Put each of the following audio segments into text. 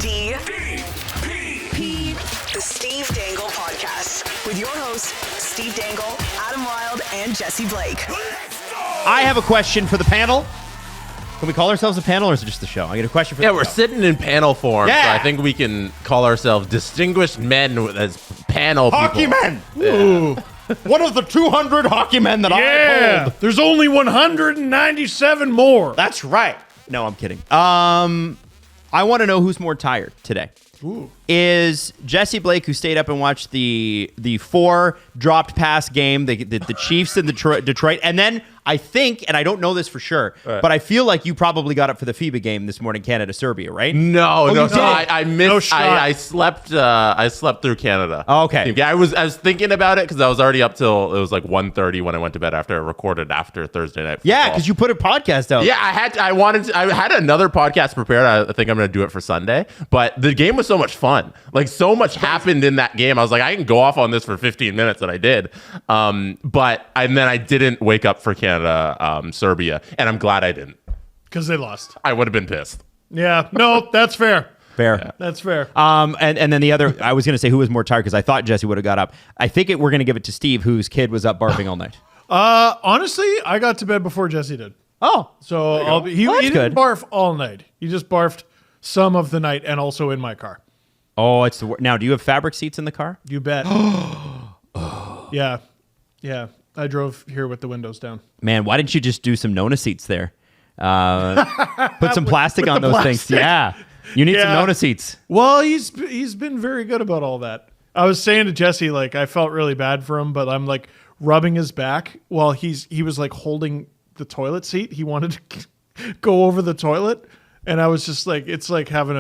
The Steve Dangle Podcast with your hosts, Steve Dangle, Adam Wilde, and Jesse Blake. I have a question for the panel. Can we call ourselves a panel, or is it just the show? I get a question for the show. Yeah, we're sitting in panel form, Yeah. so I think we can call ourselves distinguished men as panel Hockey people. men. Ooh. One of the 200 hockey men that I hold. There's only 197 more. That's right. No, I'm kidding. I want to know who's more tired today. Ooh. Is Jesse Blake, who stayed up and watched the 4 dropped pass game, the Chiefs in Detroit, and then I think, and I don't know this for sure, but I feel like you probably got up for the FIBA game this morning, Canada-Serbia, right? No, you so didn't? I missed. No shot. I slept. I slept through Canada. Oh, okay. Yeah, I was thinking about it because I was already up till it was like 1:30 when I went to bed after I recorded after Thursday night. Yeah, football. because you put a podcast out. Yeah, I had another podcast prepared. I think I'm going to do it for Sunday. But the game was so much fun. Like, so much happened in that game. I was like, I can go off on this for 15 minutes, and I did. And then I didn't wake up for Canada, Serbia, and I'm glad I didn't. Because they lost. I would have been pissed. Yeah. No, that's fair. Fair. Yeah. That's fair. And then the other, I was going to say who was more tired because I thought Jesse would have got up. I think we're going to give it to Steve, whose kid was up barfing all night. Honestly, I got to bed before Jesse did. Oh, So he Well, that's didn't good. barf all night. He just barfed some of the night and also in my car. oh, it's the now. Do you have fabric seats in the car? You bet. Yeah. Yeah. I drove here with the windows down. Man, why didn't you just do some Nona seats there? Put some plastic on the those things. plastic. Yeah, you need some Yeah. Nona seats. Well, he's been very good about all that. I was saying to Jesse, like, I felt really bad for him, but I'm like rubbing his back while he was like holding the toilet seat. He wanted to go over the toilet. And I was just like, it's like having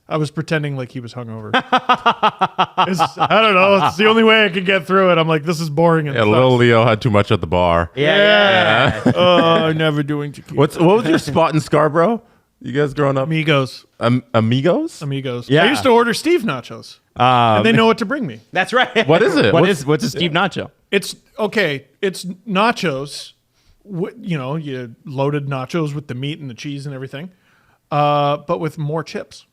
I was pretending like he was hungover. I don't know. It's the only way I could get through it. I'm like, this is boring. And Yeah, little Leo had too much at the bar. Yeah. Oh, never doing tequila. What was your spot in Scarborough? You guys growing up? Amigos. Amigos? Yeah. I used to order Steve nachos. And they know what to bring me. That's right. What is it? What's a Steve Nacho? It's okay. It's nachos. You loaded nachos with the meat and the cheese and everything, but with more chips.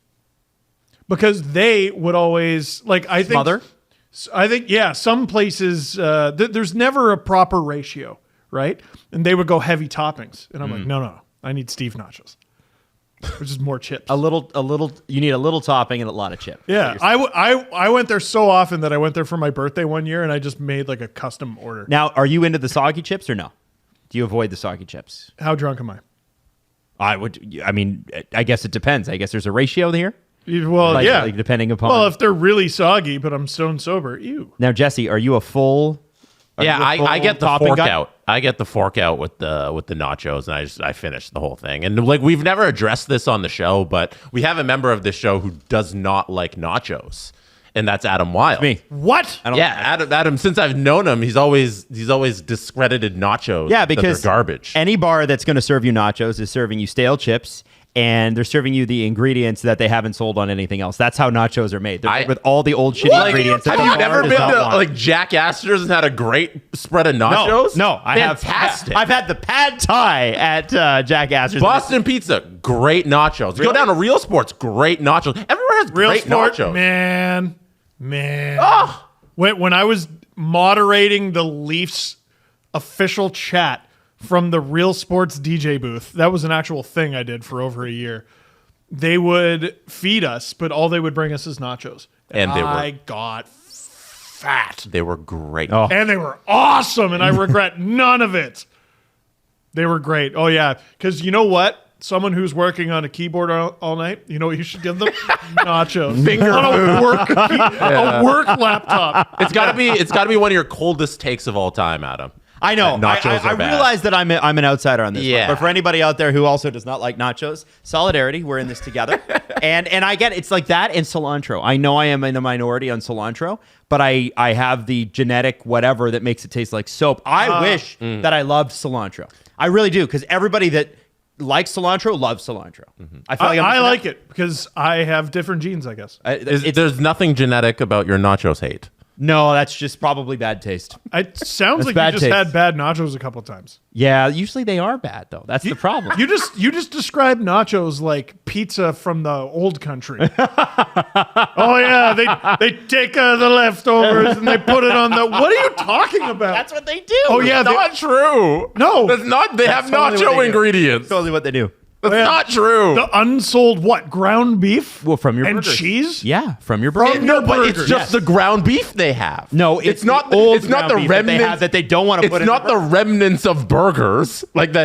Because they would always Smother? I think some places there's never a proper ratio, right? And they would go heavy toppings, and I'm like, no, I need Steve nachos, which is more chips. A little. You need a little topping and a lot of chip. Yeah, I went there so often that I went there for my birthday one year, and I just made like a custom order. Now, are you into the soggy chips or no? Do you avoid the soggy chips? How drunk am I? I mean, I guess it depends. I guess there's a ratio here. Well, Like, depending upon. Well, if they're really soggy, but I'm stone sober, ew. Now, Jesse, are you a full? Yeah, I get the topping fork guy? out. I get the fork out with the nachos, and I finish the whole thing. And like, we've never addressed this on the show, but we have a member of this show who does not like nachos, and that's Adam Wilde. Me. What? I don't. Yeah, Adam. Since I've known him, he's always discredited nachos. Yeah, that because they're garbage. Any bar that's going to serve you nachos is serving you stale chips, and they're serving you the ingredients that they haven't sold on anything else. That's how nachos are made. They're made with all the old shitty ingredients. that Have the you bar never does been not to want. like Jack Astor's and had a great spread of nachos? No, I have. Fantastic. I've had the pad thai at Jack Astor's. Boston Pizza, great nachos. Go down to Real Sports, great nachos. Everywhere has Real great sport, nachos. man. Oh. When I was moderating the Leafs official chat from the Real Sports DJ booth, that was an actual thing I did for over a year. They would feed us, but all they would bring us is nachos. And I got fat. They were great. Oh. And they were awesome, and I regret none of it. They were great. Oh, yeah. Because you know what? Someone who's working on a keyboard all night, you know what you should give them? Nachos. Finger on a work laptop. It's gotta be one of your coldest takes of all time, Adam. I know. Nachos I are bad. realize that I'm an outsider on this Yeah. one. But for anybody out there who also does not like nachos, solidarity, we're in this together. and I get it. It's like that and cilantro. I know I am in the minority on cilantro, but I have the genetic whatever that makes it taste like soap. I wish that I loved cilantro. I really do, because everybody that likes cilantro loves cilantro. I feel like I like it because I have different genes, I guess. There's nothing genetic about your nachos hate. No, that's just probably bad taste. It sounds like bad you just taste. had bad nachos a couple times. Yeah, usually they are bad though. That's the problem. You just described nachos like pizza from the old country. Oh yeah, they take the leftovers and they put it on the. What are you talking about? That's what they do. Oh yeah, Not true. No. That's not. They have totally what nacho they do. ingredients. Totally what they do. That's yeah. not true. the unsold what? Ground beef? Well, from your and burgers. cheese? Yeah, from your burger. From No, your but it's burgers. just the ground beef they have. No, it's not. the old It's not ground the beef that they remnants have that they don't want to It's put in not their the remnants of burgers. Like they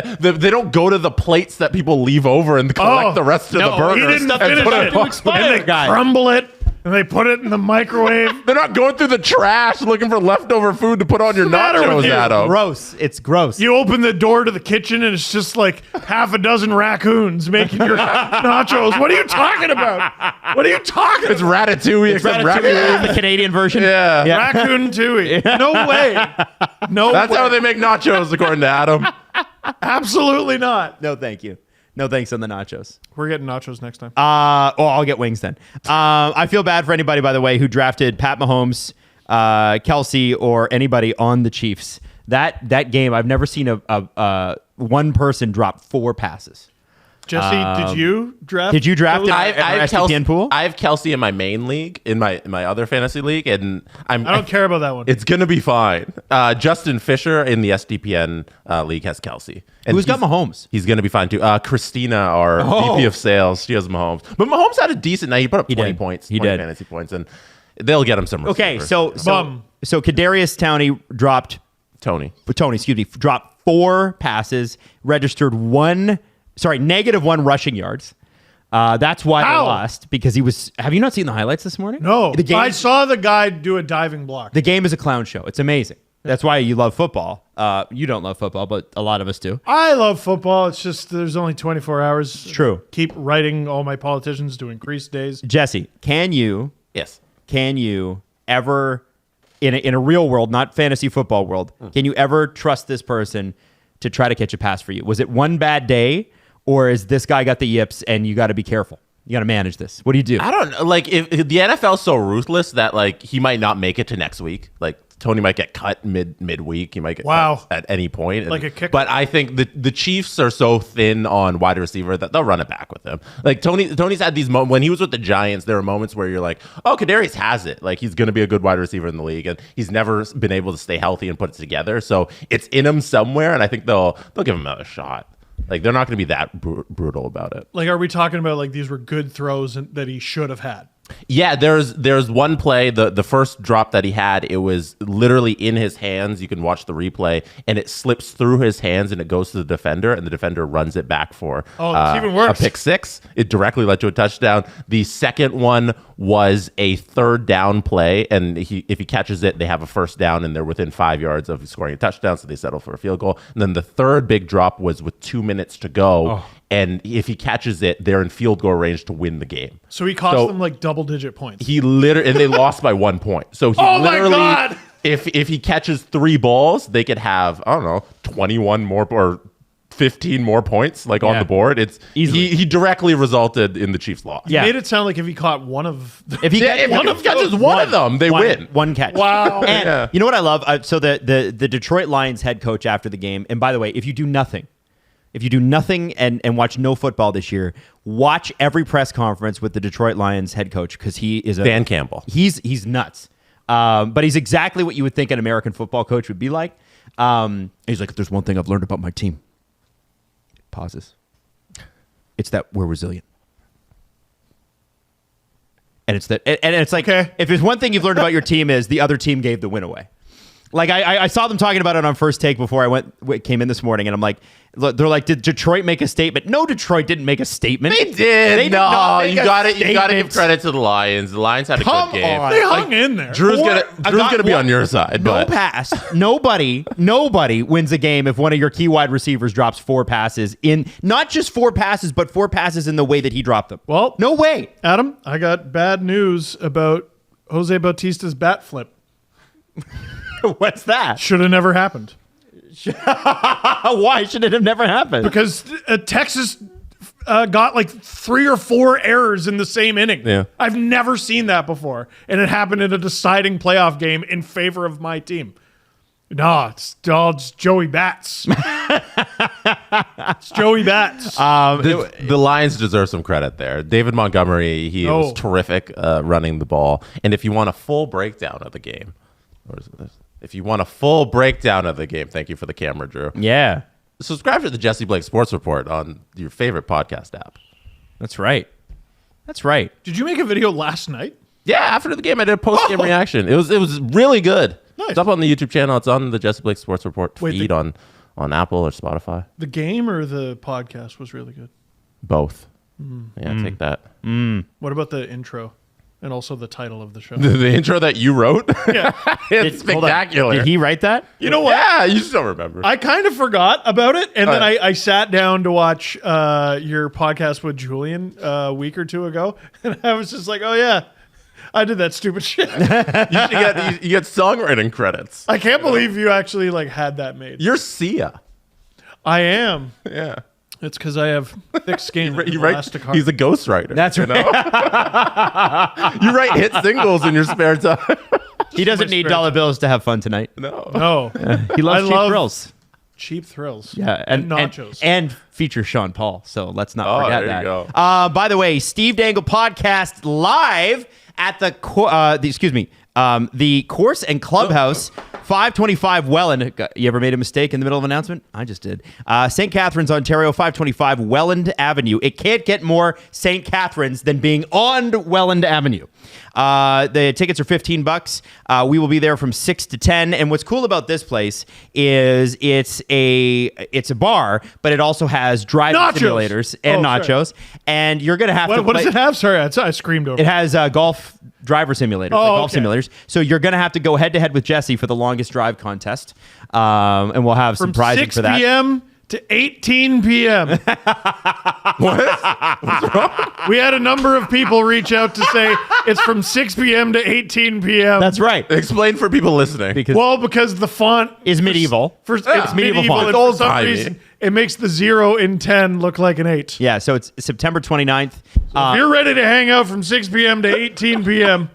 don't go to the plates that people leave over and collect the rest of the he burgers. didn't and finish put it. on- and they crumble it and they put it in the microwave. They're not going through the trash looking for leftover food to put on your matter with nachos, you? Adam. Gross. It's gross. You open the door to the kitchen and it's just like half a dozen raccoons making your nachos. What are you talking about? What are you talking It's about? ratatouille, except Ratatouille, the Canadian version. Yeah. Raccoon Tooie. No way. No That's way. how they make nachos, according to Adam. Absolutely not. No, thank you. No thanks on the nachos. We're getting nachos next time. I'll get wings then. I feel bad for anybody, by the way, who drafted Pat Mahomes, Kelsey, or anybody on the Chiefs. That game, I've never seen a one person drop 4 passes. Jesse, did you draft? Did you draft those? it? I our have SDPN pool? I have Kelsey in my main league, in my other fantasy league, and I don't care about that one. It's gonna be fine. Justin Fisher in the SDPN league has Kelsey. And Who's got Mahomes? He's gonna be fine too. Christina, our VP of sales, she has Mahomes. But Mahomes had a decent night. He put up 20 did. points, He 20 did. fantasy points, and they'll get him some Okay, receivers. so Kadarius Toney dropped dropped 4 passes, registered -1 rushing yards. That's why How? they lost, because he was. Have you not seen the highlights this morning? no, The game, I saw the guy do a diving block. the game is a clown show. It's amazing. That's why you love football. You don't love football, but a lot of us do. I love football. It's just there's only 24 hours. It's true. Keep writing all my politicians to increase days. Jesse, can you yes. ever, in a real world, not fantasy football world, can you ever trust this person to try to catch a pass for you? Was it one bad day, or is this guy got the yips and you got to be careful? You got to manage this. What do you do? I don't know. Like, if the NFL's so ruthless that like he might not make it to next week. Like Tony might get cut midweek. He might get cut at any point. Like a kicker. But I think the Chiefs are so thin on wide receiver that they'll run it back with him. Like Tony's had these moments when he was with the Giants. There were moments where you're like, oh, Kadarius has it. Like he's going to be a good wide receiver in the league, and he's never been able to stay healthy and put it together. So it's in him somewhere, and I think they'll give him another shot. Like they're not going to be that brutal about it. Like, are we talking about like these were good throws that he should have had? Yeah, there's one play, the first drop that he had, it was literally in his hands. You can watch the replay, and it slips through his hands and it goes to the defender, and the defender runs it back for it's even worse. a pick six. It directly led to a touchdown. The second one was a third down play, and if he catches it, they have a first down, and they're within 5 yards of scoring a touchdown, so they settle for a field goal. And then the third big drop was with 2 minutes to go. And if he catches it, they're in field goal range to win the game. So he cost them like double-digit points. He literally, and they lost by 1 point. So he literally, my God! if he catches 3 balls, they could have, I don't know, 21 more or 15 more points like on the board. It's he directly resulted in the Chiefs' loss. Yeah. Made it sound like if he caught one of If he catches one of them, they win. One catch. Wow. And you know what I love? So the Detroit Lions head coach after the game, and by the way, if you do nothing and watch no football this year, watch every press conference with the Detroit Lions head coach, because he is Dan Campbell. He's nuts. But he's exactly what you would think an American football coach would be like. He's like, if there's one thing I've learned about my team, pauses. It's that we're resilient. And it's that, and it's like, Okay. if there's one thing you've learned about your team is the other team gave the win away. Like I saw them talking about it on First Take before I came in this morning, and I'm like, they're like, did Detroit make a statement? No, Detroit didn't make a statement. They did. They did not make you a got to give statement. credit to the Lions. The Lions had a Come good game. on. They hung in there. Drew's I got gonna be one- on your side, No but pass. Nobody wins a game if one of your key wide receivers drops 4 passes in, not just 4 passes, but 4 passes in the way that he dropped them. Well, no way. Adam, I got bad news about Jose Bautista's bat flip. What's that? Should have never happened. Why should it have never happened? Because Texas got like 3 or 4 errors in the same inning. Yeah. I've never seen that before. And it happened in a deciding playoff game in favor of my team. No, it's Joey Bats. It's Joey Bats. The Lions deserve some credit there. David Montgomery, he was terrific running the ball. And if you want a full breakdown of the game, thank you for the camera, Drew. Yeah. Subscribe to the Jesse Blake Sports Report on your favorite podcast app. That's right. That's right. Did you make a video last night? Yeah, after the game, I did a post-game reaction. It was really good. Nice. It's up on the YouTube channel. It's on the Jesse Blake Sports Report feed on Apple or Spotify. The game or the podcast was really good? Both. Yeah, take that. What about the intro and also the title of the show? The intro that you wrote? Yeah. It's spectacular. Did he write that? You know what? Yeah, you still remember. I kind of forgot about it, and then I sat down to watch your podcast with Julian a week or two ago, and I was just like, oh, yeah, I did that stupid shit. You get songwriting credits. I can't believe you actually like had that made. You're Sia. I am. Yeah. It's because I have thick skin. You write, he's a ghostwriter. That's right. You write hit singles in your spare time. He doesn't need dollar bills to have fun tonight. No. He loves cheap thrills. Cheap thrills. Yeah, and nachos. And feature Sean Paul. So let's not forget there that. you go. By the way, Steve Dangle Podcast live at the Course and Clubhouse, 525 Welland. You ever made a mistake in the middle of an announcement? I just did. St. Catharines, Ontario, 525 Welland Avenue. It can't get more St. Catharines than being on Welland Avenue. The tickets are $15. We will be there from 6 to 10. And what's cool about this place is it's a bar, but it also has driving simulators and nachos. Sorry. And you're going to have to What does it have? Sorry, I screamed over. It has golf driver simulators, golf simulators. So you're going to have to go head to head with Jesse for the longest drive contest. And we'll have some prizing for that. 6 p.m. to 18 p.m. What's wrong? We had a number of people reach out to say it's from 6 p.m. to 18 p.m. That's right. Explain for people listening. Because the font is medieval. It's medieval font. And for some reason, it makes the 0 in 10 look like an 8. Yeah, so it's September 29th. If you're ready to hang out from 6 p.m. to 18 p.m.,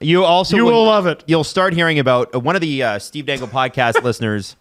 you will love it. You'll start hearing about one of the Steve Dangle podcast listeners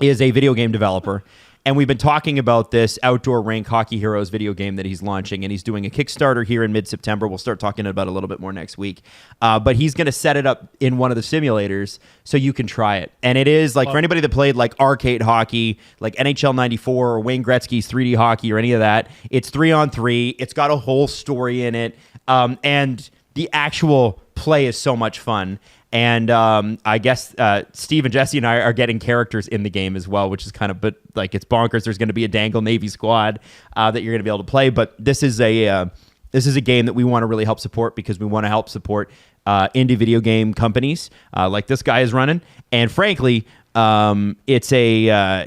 is a video game developer. And we've been talking about this Outdoor Rink Hockey Heroes video game that he's launching, and he's doing a Kickstarter here in mid-September. We'll start talking about it a little bit more next week. But he's going to set it up in one of the simulators so you can try it. And it is like for anybody that played like arcade hockey, like NHL 94 or Wayne Gretzky's 3D hockey or any of that, it's 3-on-3. It's got a whole story in it. And the actual play is so much fun. And I guess Steve and Jesse and I are getting characters in the game as well, which is kind of, but like it's bonkers. There's going to be a Dangle Navy squad that you're going to be able to play. But this is a game that we want to really help support because we want to help support indie video game companies like this guy is running. And frankly, it's a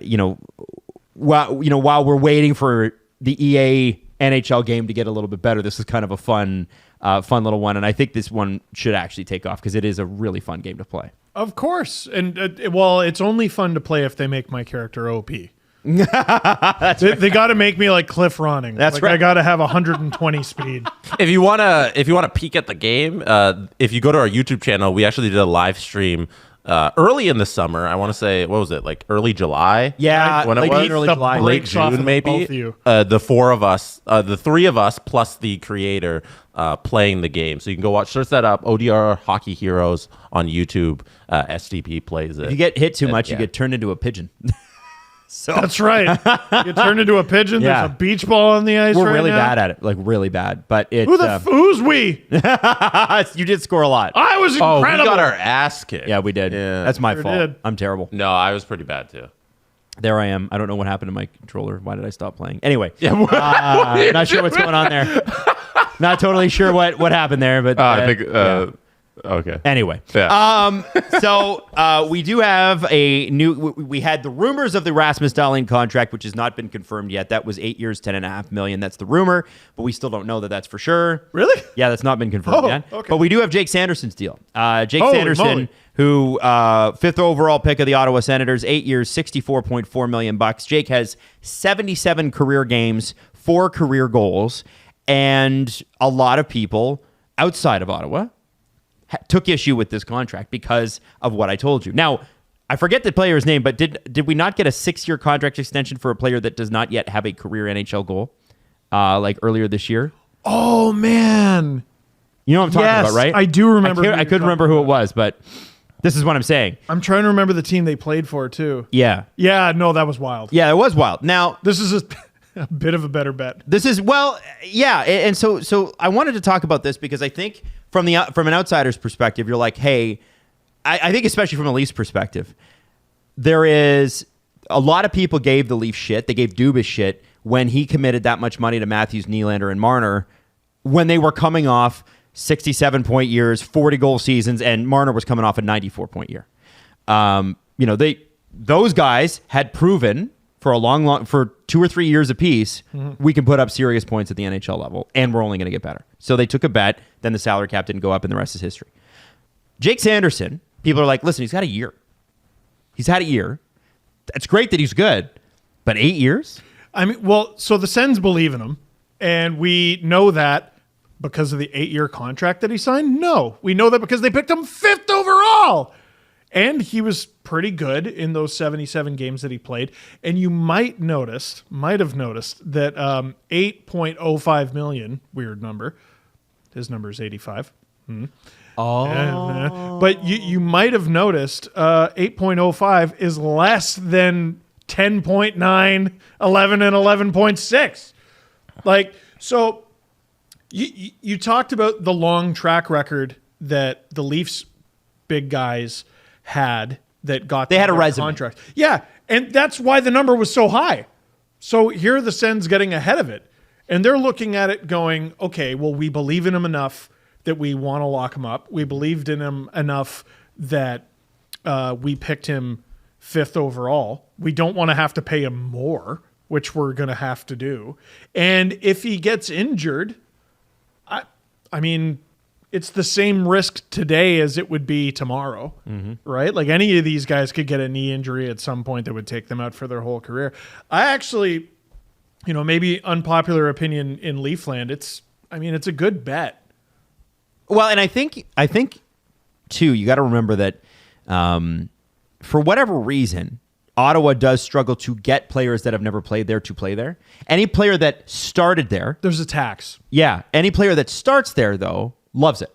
while we're waiting for the EA NHL game to get a little bit better, this is kind of a fun little one, and I think this one should actually take off because it is a really fun game to play. Of course, and it's only fun to play if they make my character OP. They got to make me like Cliff Ronning. That's right. I got to have 120 speed. If you wanna peek at the game, if you go to our YouTube channel, we actually did a live stream. Early in the summer, I want to say, what was it, like early July? Yeah, when like it was early July, late June, maybe. The 4 of us, the 3 of us plus the creator playing the game. So you can go search that up. ODR Hockey Heroes on YouTube. STP plays it. If you get hit too much, you get turned into a pigeon. So that's right. You turn into a pigeon. Yeah. There's a beach ball on the ice. We're right really now. bad at it, like really bad. But it. Who's we? You did score a lot. I was incredible. We got our ass kicked. Yeah, we did. Yeah. That's my fault. did. I'm terrible. No, I was pretty bad too. There I am. I don't know what happened to my controller. Why did I stop playing? Anyway, not sure what's going on there. Not totally sure what happened there, but I think. Yeah. Okay. Anyway, yeah. So we do have a new. We had the rumors of the Rasmus Dahlin contract, which has not been confirmed yet. That was 8 years, $10.5 million. That's the rumor, but we still don't know that that's for sure. Really? Yeah, that's not been confirmed yet. Okay. But we do have Jake Sanderson's deal. Jake Holy Sanderson, moly. who 5th overall pick of the Ottawa Senators, 8 years, $64.4 million. Jake has 77 career games. 4 career goals, and a lot of people outside of Ottawa took issue with this contract because of what I told you. Now, I forget the player's name, but did we not get a 6-year contract extension for a player that does not yet have a career NHL goal, like earlier this year? Oh, man. You know what I'm talking about, right? I do remember. I couldn't remember who it was, but this is what I'm saying. I'm trying to remember the team they played for, too. Yeah. Yeah, no, that was wild. Yeah, it was wild. Now, this is a bit of a better bet. this is, well, yeah. And so I wanted to talk about this because I think from an outsider's perspective, you're like, hey, I think especially from a Leafs perspective, there is a lot of people gave the Leafs shit. They gave Dubas shit when he committed that much money to Matthews, Nylander, and Marner when they were coming off 67-point years, 40-goal seasons, and Marner was coming off a 94-point year. Those guys had proven for 2 or 3 years apiece, we can put up serious points at the NHL level, and we're only going to get better. So they took a bet. Then the salary cap didn't go up, and the rest is history. Jake Sanderson, people are like, listen, he's got a year. He's had a year. It's great that he's good, but 8 years? I mean, well, so the Sens believe in him, and we know that because of the 8-year contract that he signed? No. We know that because they picked him 5th overall. And he was pretty good in those 77 games that he played. And you might have noticed that $8.05 million, weird number. His number is 85. But you might have noticed 8.05 is less than 10.9, 11, and 11.6. Like, so you talked about the long track record that the Leafs big guys had that got they had a resume contract. Yeah, and that's why the number was so high. So here are the Sens getting ahead of it. And they're looking at it going, okay, well, we believe in him enough that we want to lock him up. We believed in him enough that we picked him 5th overall. We don't want to have to pay him more, which we're going to have to do. And if he gets injured, I mean, it's the same risk today as it would be tomorrow, right? Like any of these guys could get a knee injury at some point that would take them out for their whole career. I actually, maybe unpopular opinion in Leafland, it's a good bet. Well, and I think too, you got to remember that for whatever reason, Ottawa does struggle to get players that have never played there to play there. Any player that started there, there's a tax. Yeah, any player that starts there though loves it.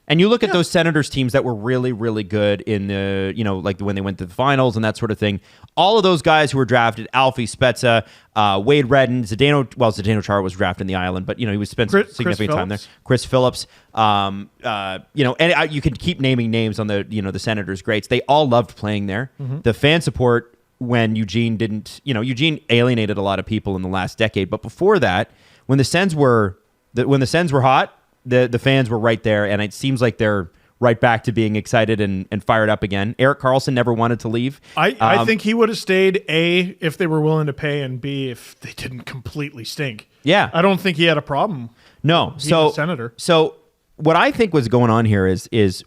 And you look at those Senators teams that were really, really good in the, like when they went to the finals and that sort of thing. All of those guys who were drafted, Alfie Spezza, Wade Redden, Zdeno Chara was drafted in the island, but, he was spent significant time there. Chris Phillips, and you can keep naming names on the, the Senators greats. They all loved playing there. The fan support when Eugene didn't, Eugene alienated a lot of people in the last decade. But before that, when the Sens were hot, the fans were right there, and it seems like they're right back to being excited and fired up again. Erik Karlsson never wanted to leave. I think he would have stayed, A, if they were willing to pay, and B, if they didn't completely stink. Yeah. I don't think he had a problem. No. He's a senator. So what I think was going on here is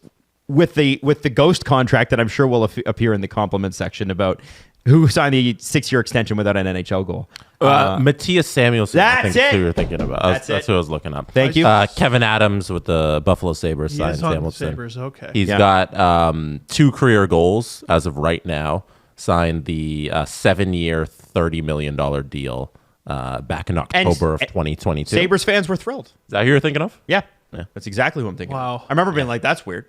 with the ghost contract that I'm sure will appear in the compliment section about who signed the 6-year extension without an NHL goal. Matthias Samuelsson, I think that's who you were thinking about. That's who I was looking up. Thank you. Kevin Adams with the Buffalo Sabres signed Samuelsson. Sabres, okay. He's got 2 career goals as of right now, signed the 7-year, $30 million deal back in October of 2022. Sabres fans were thrilled. Is that who you're thinking of? Yeah. That's exactly what I'm thinking. Wow. I remember being like, that's weird.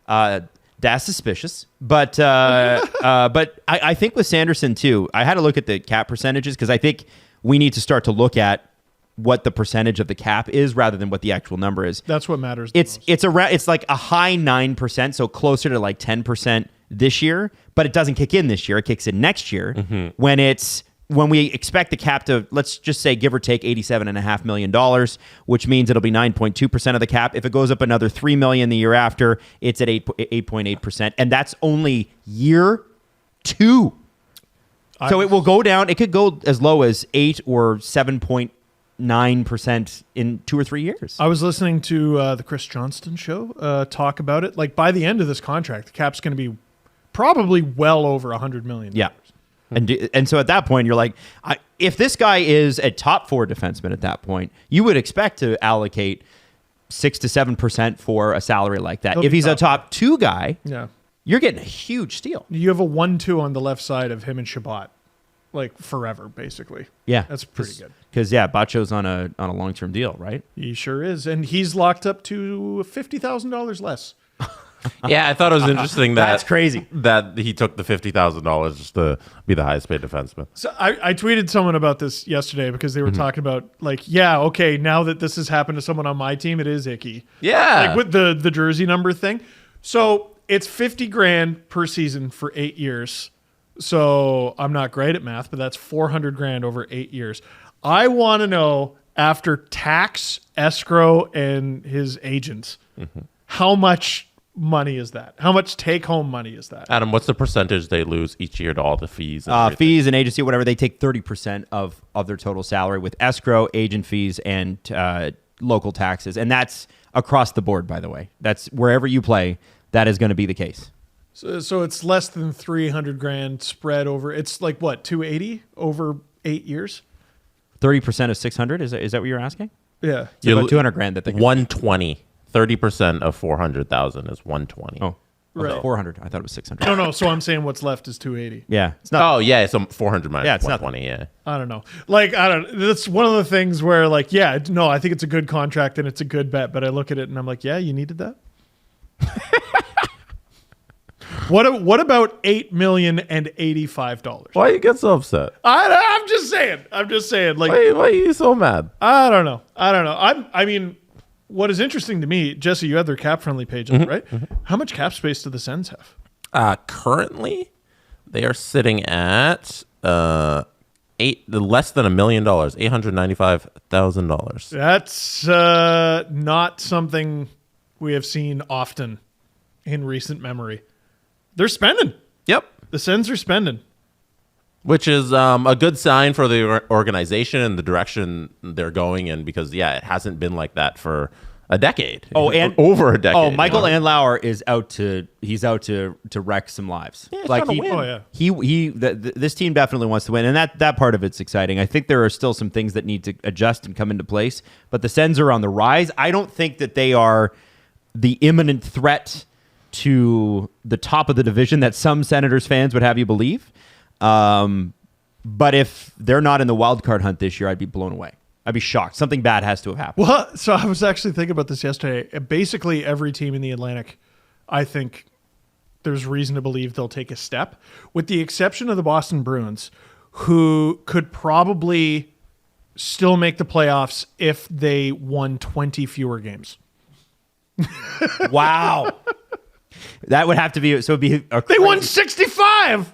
That's suspicious. But I think with Sanderson too, I had to look at the cap percentages because I think we need to start to look at what the percentage of the cap is rather than what the actual number is. That's what matters. It's like a high 9%, so closer to like 10% this year, but it doesn't kick in this year. It kicks in next year when we expect the cap to, let's just say, give or take $87.5 million, which means it'll be 9.2% of the cap. If it goes up another $3 million the year after, it's at 8.8%, and that's only year 2. So it will go down. It could go as low as 8 or 7.9% in 2 or 3 years. I was listening to the Chris Johnston show talk about it. Like by the end of this contract, the cap's going to be probably well over $100 million. Yeah. And so at that point, you're like, if this guy is a top 4 defenseman at that point, you would expect to allocate 6 to 7% for a salary like that. If he's a top 2 guy, you're getting a huge steal. You have a 1-2 on the left side of him and Shabbat, like forever, basically. Yeah, that's pretty good. Because Bacho's on a long-term deal, right? He sure is, and he's locked up to $50,000 less. Yeah, I thought it was interesting that That's crazy that he took the $50,000 just to be the highest paid defenseman. So I tweeted someone about this yesterday because they were talking about okay, now that this has happened to someone on my team, it is icky. Yeah, like with the jersey number thing. So it's $50,000 per season for 8 years. So I'm not great at math, but that's $400,000 over 8 years. I want to know, after tax, escrow, and his agents, how much money is that? How much take-home money is that? Adam, what's the percentage they lose each year to all the fees? Fees and agency, whatever, they take 30% of their total salary with escrow, agent fees, and local taxes. And that's across the board, by the way. That's wherever you play, that is going to be the case. So it's less than $300,000 spread over. It's like what, $280 over 8 years? 30% of 600. Is that what you're asking? Yeah, it's about $200,000 that they 120. 30% of 400,000 is 120. Oh, right. 400. I thought it was 600. No. So I'm saying what's left is 280. Yeah, it's not. Oh yeah, so 400 minus it's 120. Yeah, I don't know. That's one of the things where I think it's a good contract and it's a good bet, but I look at it and I'm like, yeah, you needed that. What about $8,085,000? why you get so upset? I'm just saying. Like, Why are you so mad? I don't know. I mean, what is interesting to me, Jesse, you have their cap friendly page, right? How much cap space do the Sens have? Currently, they are sitting at less than $1 million, $895,000. That's not something we have seen often in recent memory. They're spending. Yep. The Sens are spending. Which is a good sign for the organization and the direction they're going in, because it hasn't been like that for a decade. Oh, and over a decade. Oh, Michael Andlauer is out to wreck some lives. Yeah, like this team definitely wants to win, and that part of it's exciting. I think there are still some things that need to adjust and come into place, but the Sens are on the rise. I don't think that they are the imminent threat to the top of the division that some Senators fans would have you believe. But if they're not in the wild card hunt this year, I'd be blown away. I'd be shocked. Something bad has to have happened. Well, so I was actually thinking about this yesterday. Basically, every team in the Atlantic, I think there's reason to believe they'll take a step, with the exception of the Boston Bruins, who could probably still make the playoffs if they won 20 fewer games. Wow. That would have to be, so it'd be they won 65.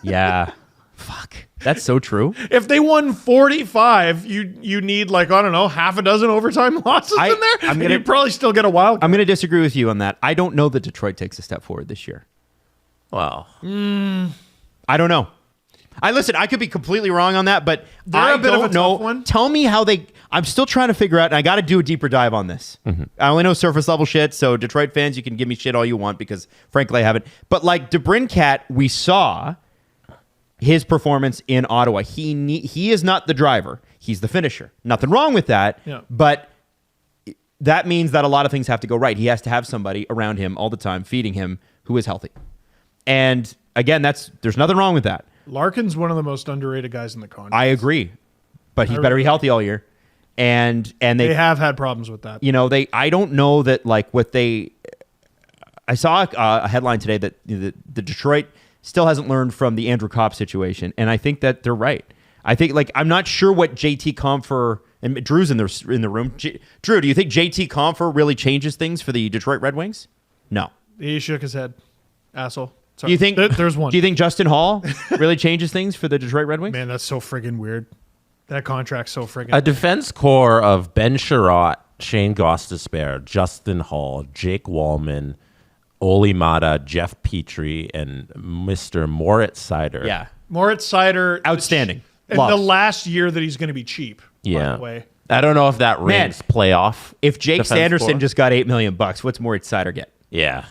Yeah. Fuck. That's so true. If they won 45, you need half a dozen overtime losses in there. You'd probably still get a wild card. I'm going to disagree with you on that. I don't know that Detroit takes a step forward this year. Well, I don't know. I could be completely wrong on that, but They're a bit of a tough one. Tell me how I'm still trying to figure out, and I got to do a deeper dive on this. I only know surface level shit, so Detroit fans, you can give me shit all you want because, frankly, I haven't. But DeBrincat, we saw his performance in Ottawa. He is not the driver. He's the finisher. Nothing wrong with that, but that means that a lot of things have to go right. He has to have somebody around him all the time, feeding him, who is healthy. And, again, there's nothing wrong with that. Larkin's one of the most underrated guys in the conference. I agree, but he's better be healthy all year. And they have had problems with that. I don't know that I saw a headline today that the Detroit still hasn't learned from the Andrew Kopp situation, and I think that they're right. I think I'm not sure what JT Compher, and Drew's in the room. Drew, do you think JT Compher really changes things for the Detroit Red Wings? No. He shook his head. Asshole. Sorry. Do you think there's one? Do you think Justin Hall really changes things for the Detroit Red Wings? Man, that's so friggin' weird. That contract's so friggin' a defense core of Ben Sherratt, Shane Gostisbehere, Justin Hall, Jake Wallman, Oli Mata, Jeff Petrie, and Mr. Moritz Seider. Yeah. Moritz Seider. Outstanding. And the last year that he's going to be cheap, yeah. by the way. I don't know if that rings playoff. If Jake Sanderson just got $8 million, what's Moritz Seider get? Yeah.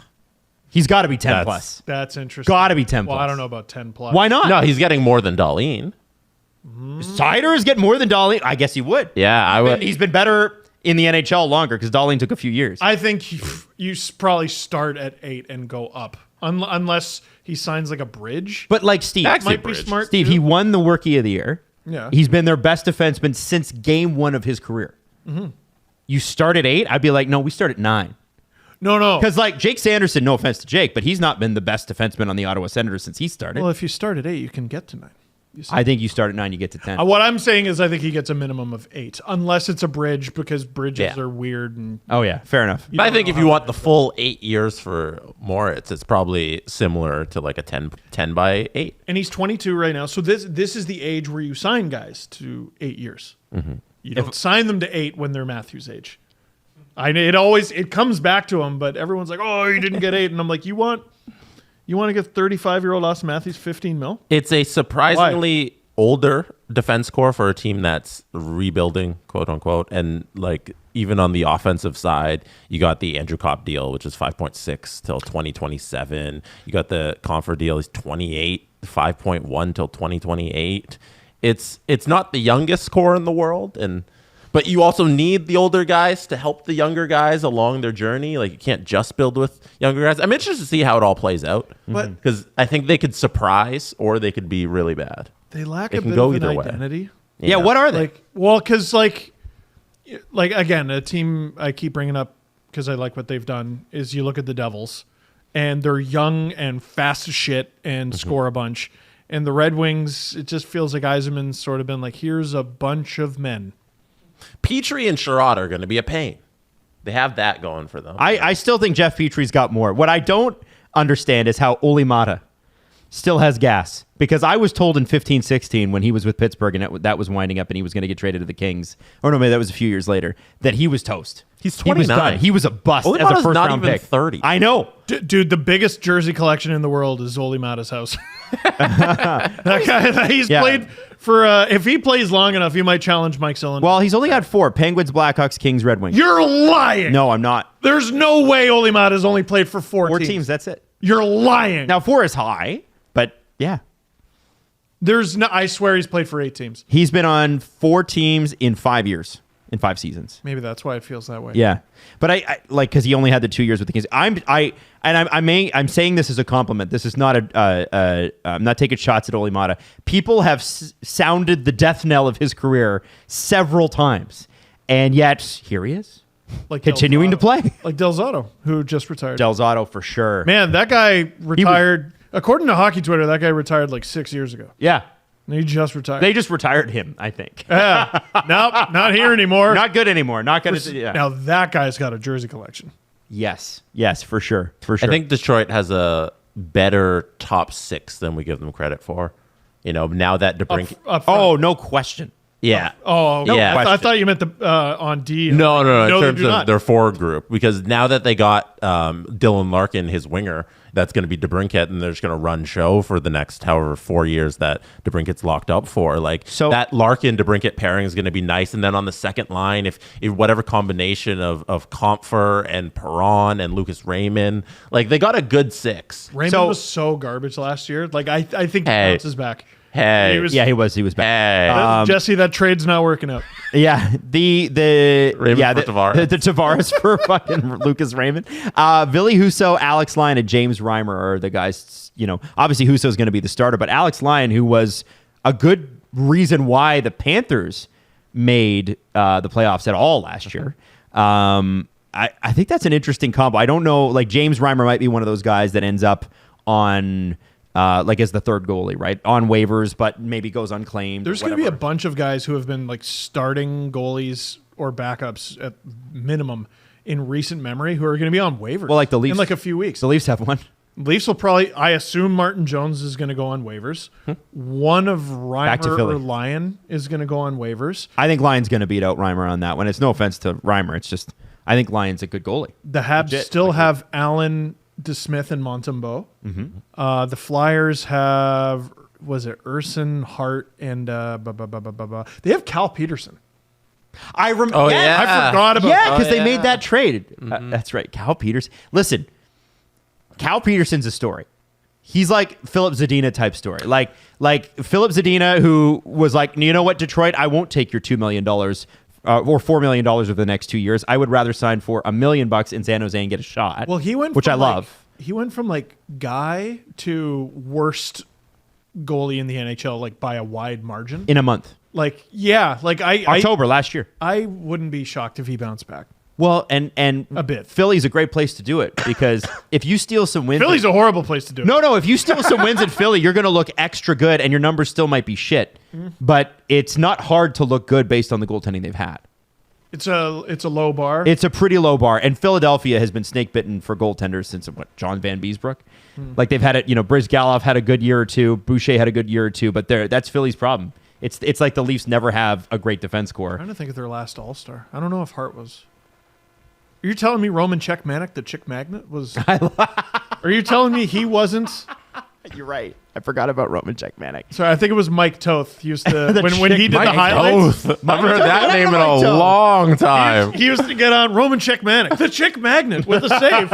He's got to be 10 plus. That's interesting. Got to be 10 plus. Well, I don't know about 10 plus. Why not? No, he's getting more than Dahlin. Sider is getting more than Dahlin. I guess he would. Yeah, I would. He's been better in the NHL longer because Dahlin took a few years. I think you probably start at 8 and go up. Unless he signs like a bridge. But like Steve, might be smart. Steve, too. he won the Rookie of the Year. Yeah. He's been their best defenseman since game 1 of his career. You start at 8, I'd be like, no, we start at 9. No. Because like Jake Sanderson, no offense to Jake, but he's not been the best defenseman on the Ottawa Senators since he started. Well, if you start at 8, you can get to 9. I think you start at 9, you get to 10. What I'm saying is I think he gets a minimum of 8, unless it's a bridge, because bridges Yeah. are weird. And Oh yeah, fair enough. But I think if you want the full 8 years for Moritz, it's probably similar to like a 10 by 8. And he's 22 right now. So this is the age where you sign guys to 8 years. You don't sign them to 8 when they're Matthews' age. It comes back to him, but everyone's like, oh, you didn't get 8. And I'm like, you want to get 35-year-old Austin Matthews 15 mil? It's a surprisingly older defense core for a team that's rebuilding, quote unquote. And like even on the offensive side, you got the Andrew Kopp deal, which is 5.6 till 2027. You got the Comfort deal, is 28, 5.1 till 2028. It's not the youngest core in the world, but you also need the older guys to help the younger guys along their journey. Like you can't just build with younger guys. I'm interested to see how it all plays out. Because I think they could surprise or they could be really bad. They lack It a can bit go of an either way. identity. Yeah, what are they? Because again, a team I keep bringing up because I like what they've done is you look at the Devils, and they're young and fast as shit and score a bunch. And the Red Wings, it just feels like Yzerman's sort of been like, here's a bunch of men. Petrie and Sherrod are going to be a pain. They have that going for them. I still think Jeff Petrie's got more. What I don't understand is how Olli Mata still has gas. Because I was told in 15-16 when he was with Pittsburgh and that was winding up and he was going to get traded to the Kings. Or no, maybe that was a few years later. That he was toast. He's He was 29. done. He was a bust Olli as a Mata's first not round even pick. 30. I know. Dude, the biggest jersey collection in the world is Olli Mata's house. That guy, he's played for, if he plays long enough, he might challenge Mike Sullivan. Well, he's only got 4. Penguins, Blackhawks, Kings, Red Wings. You're lying. No, I'm not. There's no way Olli Mata's only played for 4 4 teams. teams, that's it. You're lying. Now, 4 is high, but yeah. There's no. I swear he's played for 8 teams. He's been on 4 teams in 5 years, in 5 seasons. Maybe that's why it feels that way. Yeah, but I like because he only had the 2 years with the Kings. I'm saying this as a compliment. This is not I'm not taking shots at Olli Mata. People have sounded the death knell of his career several times, and yet here he is, Like continuing to play. Like Del Zotto, who just retired. Del Zotto for sure. Man, that guy retired. According to Hockey Twitter, that guy retired like 6 years ago. Yeah, And he just retired. they just retired him. I think Nope, not here anymore. not good anymore. Not good. Yeah. Now that guy's got a jersey collection. Yes, for sure. I think Detroit has a better top 6 than we give them credit for. You know, now that DeBrincat. Up front. Oh, no question. Yeah. Oh, No yeah. I question. thought you meant the on D. No. In they terms do of not. their forward group, because now that they got Dylan Larkin, his winger, that's going to be DeBrincat, and they're just going to run show for the next however 4 years that DeBrincat's locked up for. Like So- that Larkin DeBrincat pairing is going to be nice, and then on the second line, if whatever combination of Comfer and Perron and Lucas Raymond, like they got a good 6. Raymond was so garbage last year. Like I think he Hey. bounces back. Hey, He was- Yeah, he was back. hey, Jesse, that trade's not working out. Yeah, the Raymond for Tavares. the Tavares for fucking Lucas Raymond, Billy Husso, Alex Lyon, and James Reimer are the guys. You know, obviously Husso's going to be the starter, but Alex Lyon, who was a good reason why the Panthers made the playoffs at all last year. I think that's an interesting combo. I don't know, like James Reimer might be one of those guys that ends up on. Like as the third goalie, right? On waivers, but maybe goes unclaimed. There's going to be a bunch of guys who have been like starting goalies or backups at minimum in recent memory who are going to be on waivers. Well, like the Leafs. in like a few weeks. The Leafs have one. Leafs will probably. I assume Martin Jones is going to go on waivers. One of Back to Reimer Philly. or Lyon is going to go on waivers. I think Lyon's going to beat out Reimer on that one. It's no offense to Reimer. It's just I think Lyon's a good goalie. The Habs Legit. still have Allen, DeSmith, and Montembeault. Mm-hmm. The Flyers have Urson, Hart, and they have Cal Peterson. I remember. Oh, yeah, yeah. I forgot about Yeah, that. because they yeah. made that trade. That's right. Cal Peters. Listen, Cal Peterson's a story. He's like Philip Zadina type story. Like Philip Zadina, who was like, you know what, Detroit, I won't take your $2 million or $4 million over the next 2 years. I would rather sign for $1 million in San Jose and get a shot. Well, he went, which I love. He went from like guy to worst goalie in the NHL, like by a wide margin In a month. Like, yeah, like October last year. I wouldn't be shocked if he bounced back. Well, and A bit. Philly's a great place to do it because if you steal some wins, Philly's a horrible place to do it. no, if you steal some wins in Philly, you're going to look extra good, and your numbers still might be shit. But it's not hard to look good based on the goaltending they've had. It's a low bar. It's a pretty low bar, and Philadelphia has been snake bitten for goaltenders since John Van Beesbrook. Like they've had it. Briz Galoff had a good year or two. Boucher had a good year or two, but that's Philly's problem. It's like the Leafs never have a great defense core. I'm trying to think of their last All-Star. I don't know if Hart was. Are you telling me Roman Czechmanic, the Chick Magnet, was? Are you telling me he wasn't? You're right. I forgot about Roman Czechmanic. Sorry, I think it was Mike Toth. He used to when he did Mike the highlights. Toth. I've heard that name in a long time. He used to get on Roman Czechmanic, the Chick Magnet, with a save.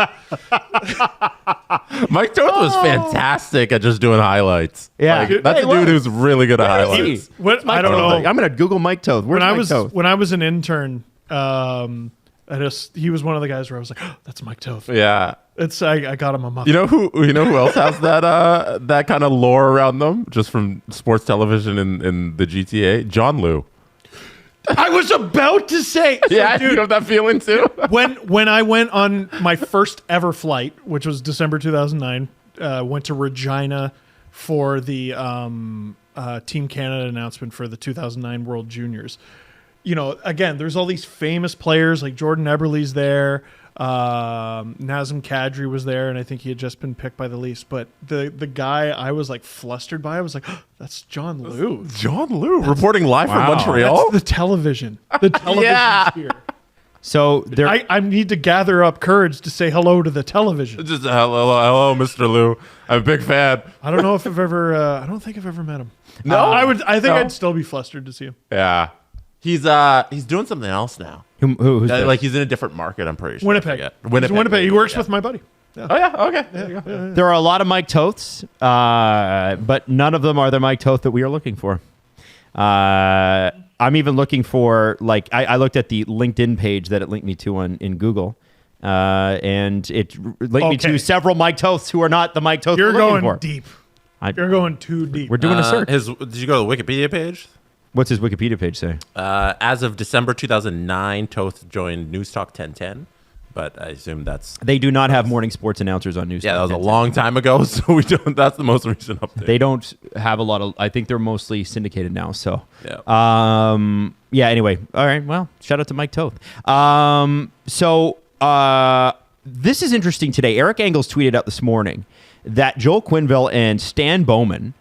Mike Toth was fantastic at just doing highlights. Yeah. Like, that's a dude who's really good at highlights. I don't know. I'm gonna Google Mike Toth. Where's Mike Toth? When I was an intern, he was one of the guys where I was like, oh, that's Mike Toth. Yeah. I got him a muffin. You know who else has that kind of lore around them just from sports television in the GTA? John Liu. I was about to say, Yeah, dude, you have that feeling too. when I went on my first ever flight, which was December 2009, went to Regina for the Team Canada announcement for the 2009 World Juniors. Again, there's all these famous players like Jordan Eberle's there. Nazem Kadri was there, and I think he had just been picked by the Leafs. But the guy I was like flustered by, I was like, oh, that's John Liu. John Liu reporting live from Montreal. That's the television. The television's here. So there, I need to gather up courage to say hello to the television. Just hello, Mr. Liu. I'm a big fan. I don't know if I've ever. I don't think I've ever met him. No, I think I'd still be flustered to see him. Yeah, he's doing something else now. who's this? Like he's in a different market. I'm pretty sure. Winnipeg. Winnipeg. He's Winnipeg. He works with my buddy. Yeah. Oh yeah. Okay. There you go. There are a lot of Mike Toths, but none of them are the Mike Toth that we are looking for. I'm even looking for, like, I looked at the LinkedIn page that it linked me to in Google, and it linked me to several Mike Toths who are not the Mike Toth You're we're looking going for. deep. You're going too deep. We're doing a search. Did you go to the Wikipedia page? What's his Wikipedia page say? As of December 2009, Toth joined News Talk 1010, but I assume that's... They do not have morning sports announcers on News. Yeah, that was a long time ago, so we don't. That's the most recent update. They don't have a lot of... I think they're mostly syndicated now, so... Yeah. Yeah, anyway. All right, well, shout out to Mike Toth. This is interesting today. Eric Engels tweeted out this morning that Joel Quenneville and Stan Bowman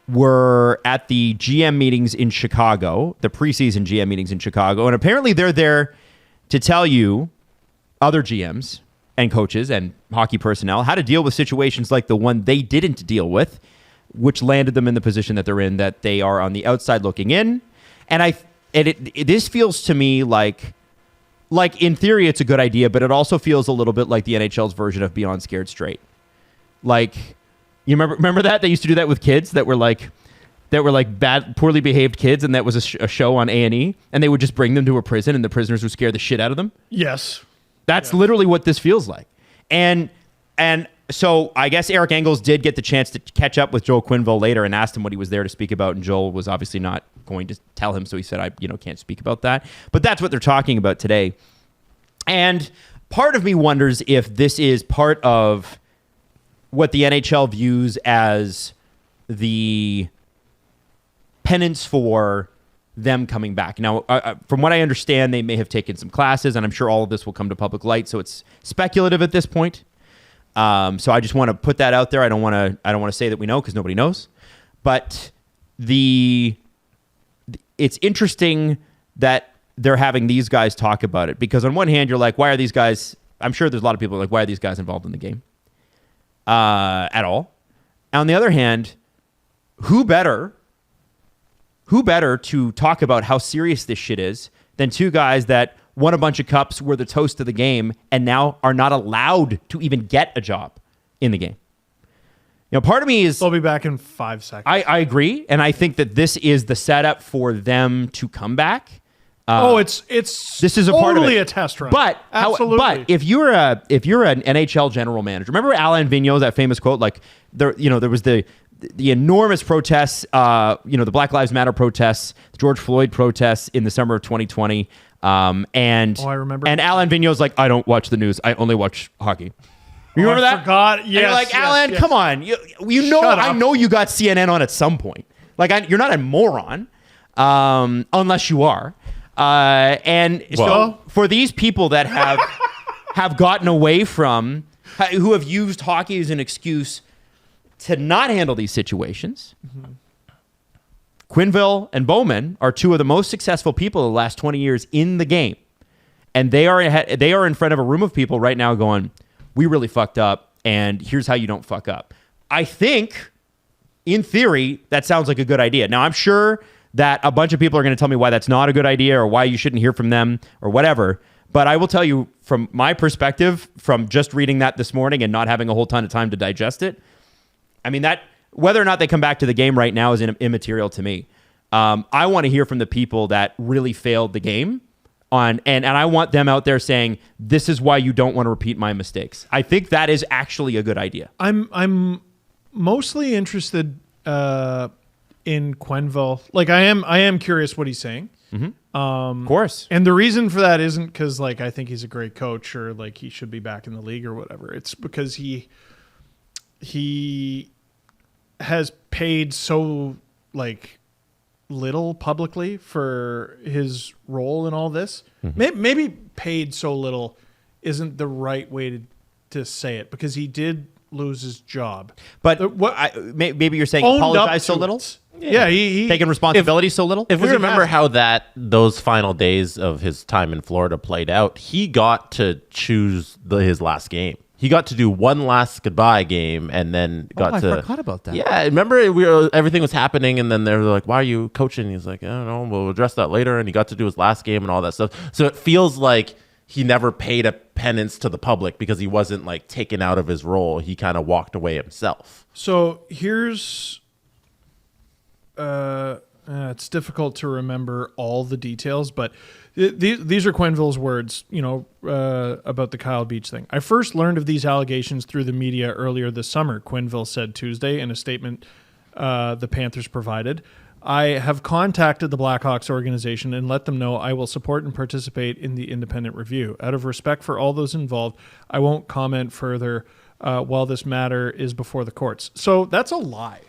were at the GM meetings in Chicago, the preseason GM meetings in Chicago, and apparently they're there to tell you, other GMs and coaches and hockey personnel, how to deal with situations like the one they didn't deal with, which landed them in the position that they're in, that they are on the outside looking in. And this feels to me like in theory it's a good idea, but it also feels a little bit like the NHL's version of Beyond Scared Straight. Like, you remember that? They used to do that with kids that were like bad, poorly behaved kids, and that was a show on A&E, and they would just bring them to a prison, and the prisoners would scare the shit out of them. Yes. That's literally what this feels like. And so I guess Eric Engels did get the chance to catch up with Joel Quenneville later and asked him what he was there to speak about, and Joel was obviously not going to tell him, so he said, I can't speak about that. But that's what they're talking about today. And part of me wonders if this is part of what the NHL views as the penance for them coming back. Now, from what I understand, they may have taken some classes, and I'm sure all of this will come to public light, so it's speculative at this point. So I just want to put that out there. I don't want to say that we know, because nobody knows. But it's interesting that they're having these guys talk about it, because on one hand, you're like, why are these guys? I'm sure there's a lot of people who are like, why are these guys involved in the game at all? On the other hand, who better to talk about how serious this shit is than two guys that won a bunch of cups, were the toast of the game, and now are not allowed to even get a job in the game. Part of me is... They'll be back in 5 seconds. I agree, and I think that this is the setup for them to come back. It's this is a part of it. a test run. But absolutely. But if you're an NHL general manager, remember Alain Vigneault, that famous quote, like there was the enormous protests, the Black Lives Matter protests, the George Floyd protests in the summer of 2020. I remember. And Alain Vigneault's like, I don't watch the news. I only watch hockey. You remember that? I forgot. Yes. And you're like, Alan, come on. You know, I know you got CNN on at some point. Like, you're not a moron, unless you are. So for these people that have gotten away from, who have used hockey as an excuse to not handle these situations, Quenneville and Bowman are two of the most successful people of the last 20 years in the game. And they are in front of a room of people right now going, we really fucked up, and here's how you don't fuck up. I think, in theory, that sounds like a good idea. Now, I'm sure that a bunch of people are going to tell me why that's not a good idea or why you shouldn't hear from them or whatever. But I will tell you, from my perspective, from just reading that this morning and not having a whole ton of time to digest it, I mean, that whether or not they come back to the game right now is immaterial to me. I want to hear from the people that really failed the game. And I want them out there saying, this is why you don't want to repeat my mistakes. I think that is actually a good idea. I'm mostly interested in Quenneville. Like, I am curious what he's saying. Of course. And the reason for that isn't because, like, I think he's a great coach or, like, he should be back in the league or whatever. It's because he has paid so, like, little publicly for his role in all this. Maybe paid so little isn't the right way to say it, because he did lose his job. But maybe you're saying apologize so little? Yeah, he taking responsibility so little? If we remember how those final days of his time in Florida played out, he got to choose his last game. He got to do one last goodbye game, and then I forgot about that. Yeah, remember everything was happening, and then they were like, "Why are you coaching?" He's like, "I don't know. We'll address that later." And he got to do his last game and all that stuff. So it feels like he never paid a penance to the public because he wasn't, like, taken out of his role. He kind of walked away himself. So here's, it's difficult to remember all the details, but these are Quenneville's words, about the Kyle Beach thing. I first learned of these allegations through the media earlier this summer, Quenneville said Tuesday in a statement the Panthers provided. I have contacted the Blackhawks organization and let them know I will support and participate in the independent review. Out of respect for all those involved, I won't comment further while this matter is before the courts. So that's a lie.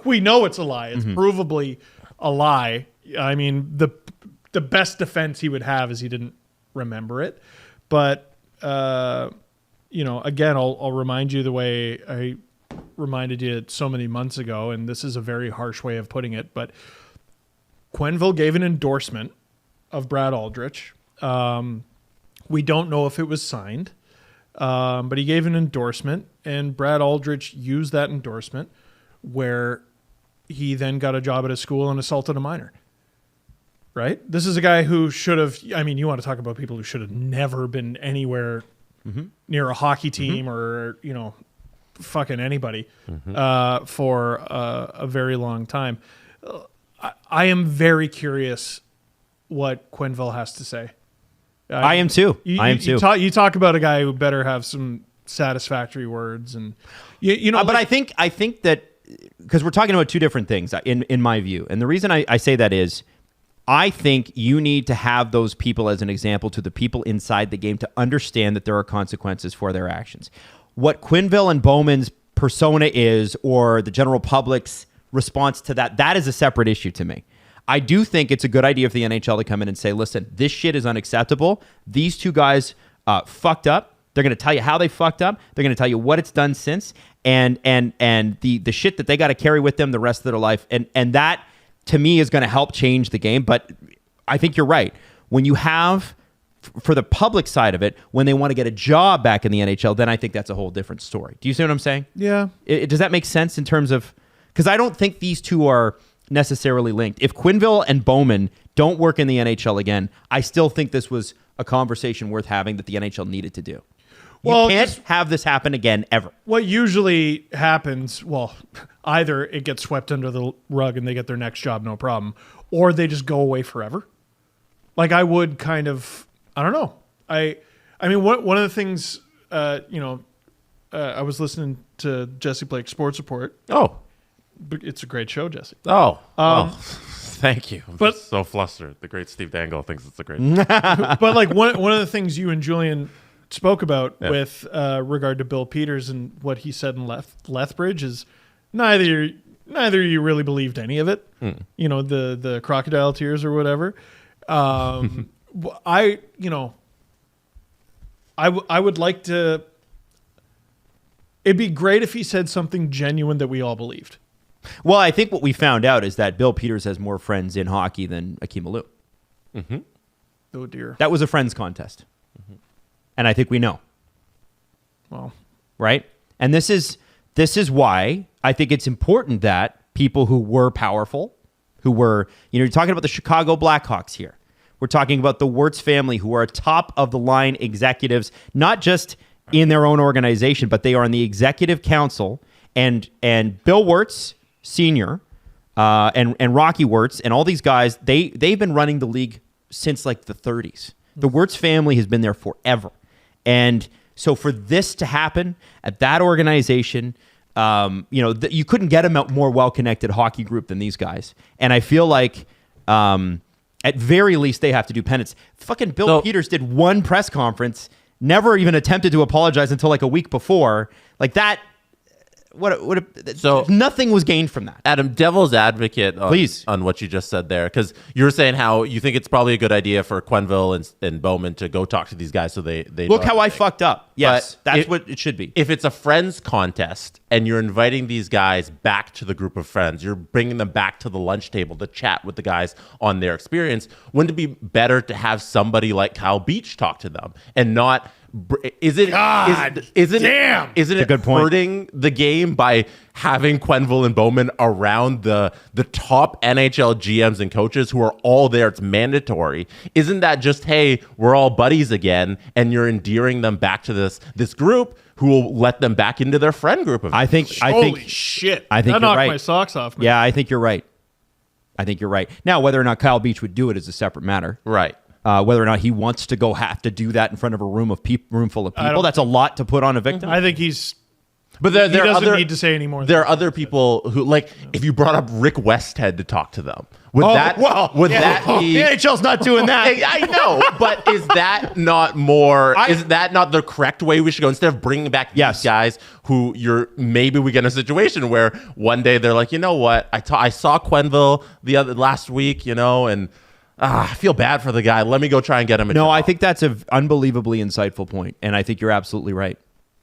We know it's a lie. It's provably a lie. I mean, the best defense he would have is he didn't remember it. But, again, I'll remind you the way I reminded you so many months ago, and this is a very harsh way of putting it, but Quenneville gave an endorsement of Brad Aldrich. We don't know if it was signed, but he gave an endorsement, and Brad Aldrich used that endorsement where he then got a job at a school and assaulted a minor. Right? This is a guy who should have, I mean, you want to talk about people who should have never been anywhere near a hockey team or, fucking anybody for a very long time. I am very curious what Quenneville has to say. I am too. You talk about a guy who better have some satisfactory words, and but I think that, because we're talking about two different things in my view, and the reason I say that is, I think you need to have those people as an example to the people inside the game to understand that there are consequences for their actions. What Quenneville and Bowman's persona is, or the general public's response to that is a separate issue to me. I do think it's a good idea for the NHL to come in and say, listen, this shit is unacceptable. These two guys fucked up. They're going to tell you how they fucked up. They're going to tell you what it's done since, and the shit that they got to carry with them the rest of their life. And that, to me, is going to help change the game. But I think you're right. When you have, for the public side of it, when they want to get a job back in the NHL, then I think that's a whole different story. Do you see what I'm saying? Yeah. Does that make sense in terms of, because I don't think these two are necessarily linked. If Quenneville and Bowman don't work in the NHL again, I still think this was a conversation worth having that the NHL needed to do. You can't have this happen again ever. What usually happens, well, either it gets swept under the rug and they get their next job, no problem, or they just go away forever. Like I would kind of, I don't know. I mean, one of the things, I was listening to Jesse Blake's Sports Report. Oh, it's a great show, Jesse. Oh, thank you. I'm but- just so flustered. The great Steve Dangle thinks it's a great. But like one of the things you and Julian spoke about with regard to Bill Peters and what he said in Lethbridge is neither you really believed any of it. You know, the crocodile tears or whatever. I would like to. It'd be great if he said something genuine that we all believed. Well, I think what we found out is that Bill Peters has more friends in hockey than Akeem Alou. Mm-hmm. Oh dear. That was a friends contest. Mm-hmm. And I think we know. Well, right? And this is why I think it's important that people who were powerful, who were, you're talking about the Chicago Blackhawks here. We're talking about the Wirtz family, who are top of the line executives, not just in their own organization, but they are on the executive council. And Bill Wirtz Sr. And Rocky Wirtz and all these guys, they've been running the league since like the 30s. The Wirtz family has been there forever. And so for this to happen at that organization, you couldn't get a more well-connected hockey group than these guys. And I feel like at very least they have to do penance. Fucking Bill Peters did one press conference, never even attempted to apologize until like a week before. Like that. So nothing was gained from that. Adam, devil's advocate Please. On what you just said there, because you're saying how you think it's probably a good idea for Quenneville and Bowman to go talk to these guys so they look how I fucked up. Yes, that's what it should be. If it's a friends contest and you're inviting these guys back to the group of friends, you're bringing them back to the lunch table to chat with the guys on their experience, wouldn't it be better to have somebody like Kyle Beach talk to them and not... Isn't it good point. hurting the game by having Quenneville and Bowman around the top NHL GMs and coaches who are all there? It's mandatory. Isn't that just, hey, we're all buddies again, and you're endearing them back to this group who will let them back into their friend group? Holy shit! I think that you're knocked right. my socks off. Man. Yeah, I think you're right. Now, whether or not Kyle Beach would do it is a separate matter. Right. Whether or not he wants to go have to do that in front of a room full of people, that's a lot to put on a victim. I think he's. But he doesn't need to say any more. There are other people who, like, if you brought up Rick Westhead to talk to them, would that be? The NHL's not doing that. I know, but is that not more? Is that not the correct way we should go? Instead of bringing back these guys who maybe we get in a situation where one day they're like, you know what, I saw Quenneville last week, and. I feel bad for the guy. Let me go try and get him a job. I think that's an unbelievably insightful point, and I think you're absolutely right.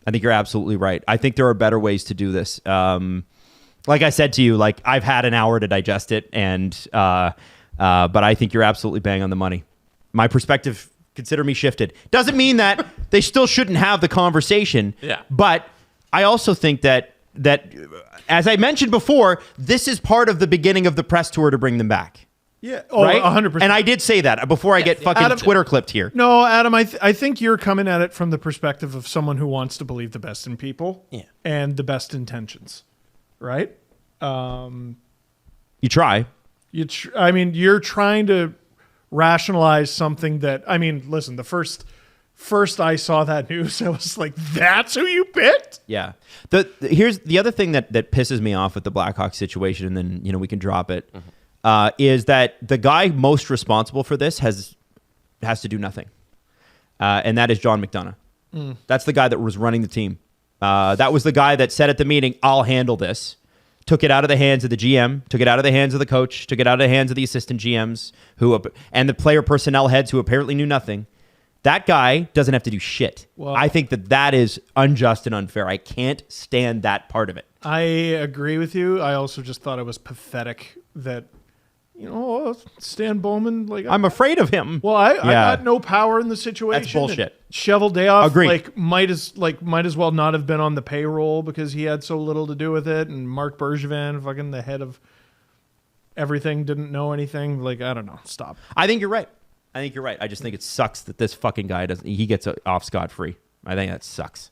I think there are better ways to do this. Like I said to you, like I've had an hour to digest it, and but I think you're absolutely bang on the money. My perspective, consider me shifted. Doesn't mean that they still shouldn't have the conversation. Yeah. But I also think that as I mentioned before, this is part of the beginning of the press tour to bring them back. Yeah, right? 100%. And I did say that before I get fucking Twitter clipped here. No, Adam, I think you're coming at it from the perspective of someone who wants to believe the best in people and the best intentions, right? You try. You're trying to rationalize something that, listen, the first I saw that news, I was like, that's who you picked? Yeah. Here's the other thing that pisses me off with the Blackhawks situation, and then, we can drop it. Mm-hmm. Is that the guy most responsible for this has to do nothing. And that is John McDonough. That's the guy that was running the team. That was the guy that said at the meeting, I'll handle this. Took it out of the hands of the GM, took it out of the hands of the coach, took it out of the hands of the assistant GMs and the player personnel heads who apparently knew nothing. That guy doesn't have to do shit. Well, I think that is unjust and unfair. I can't stand that part of it. I agree with you. I also just thought it was pathetic that Stan Bowman, I'm afraid of him. Well, I got no power in the situation. That's bullshit. Cheveldayoff, Agreed. might as well not have been on the payroll because he had so little to do with it. And Mark Bergevin, fucking the head of everything, didn't know anything. I don't know. Stop. I think you're right. I just think it sucks that this fucking guy he gets off scot-free. I think that sucks.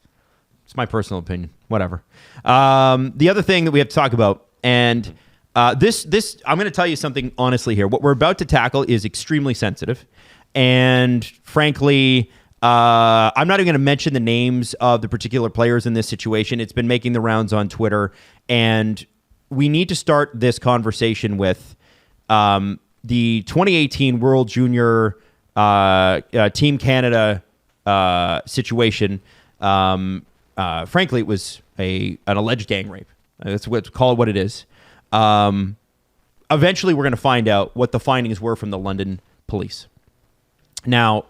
It's my personal opinion. Whatever. The other thing that we have to talk about, and this I'm going to tell you something honestly here. What we're about to tackle is extremely sensitive, and frankly, I'm not even going to mention the names of the particular players in this situation. It's been making the rounds on Twitter, and we need to start this conversation with the 2018 World Junior Team Canada situation. Frankly, it was an alleged gang rape. That's what call it what it is. Eventually, we're going to find out what the findings were from the London police. Now,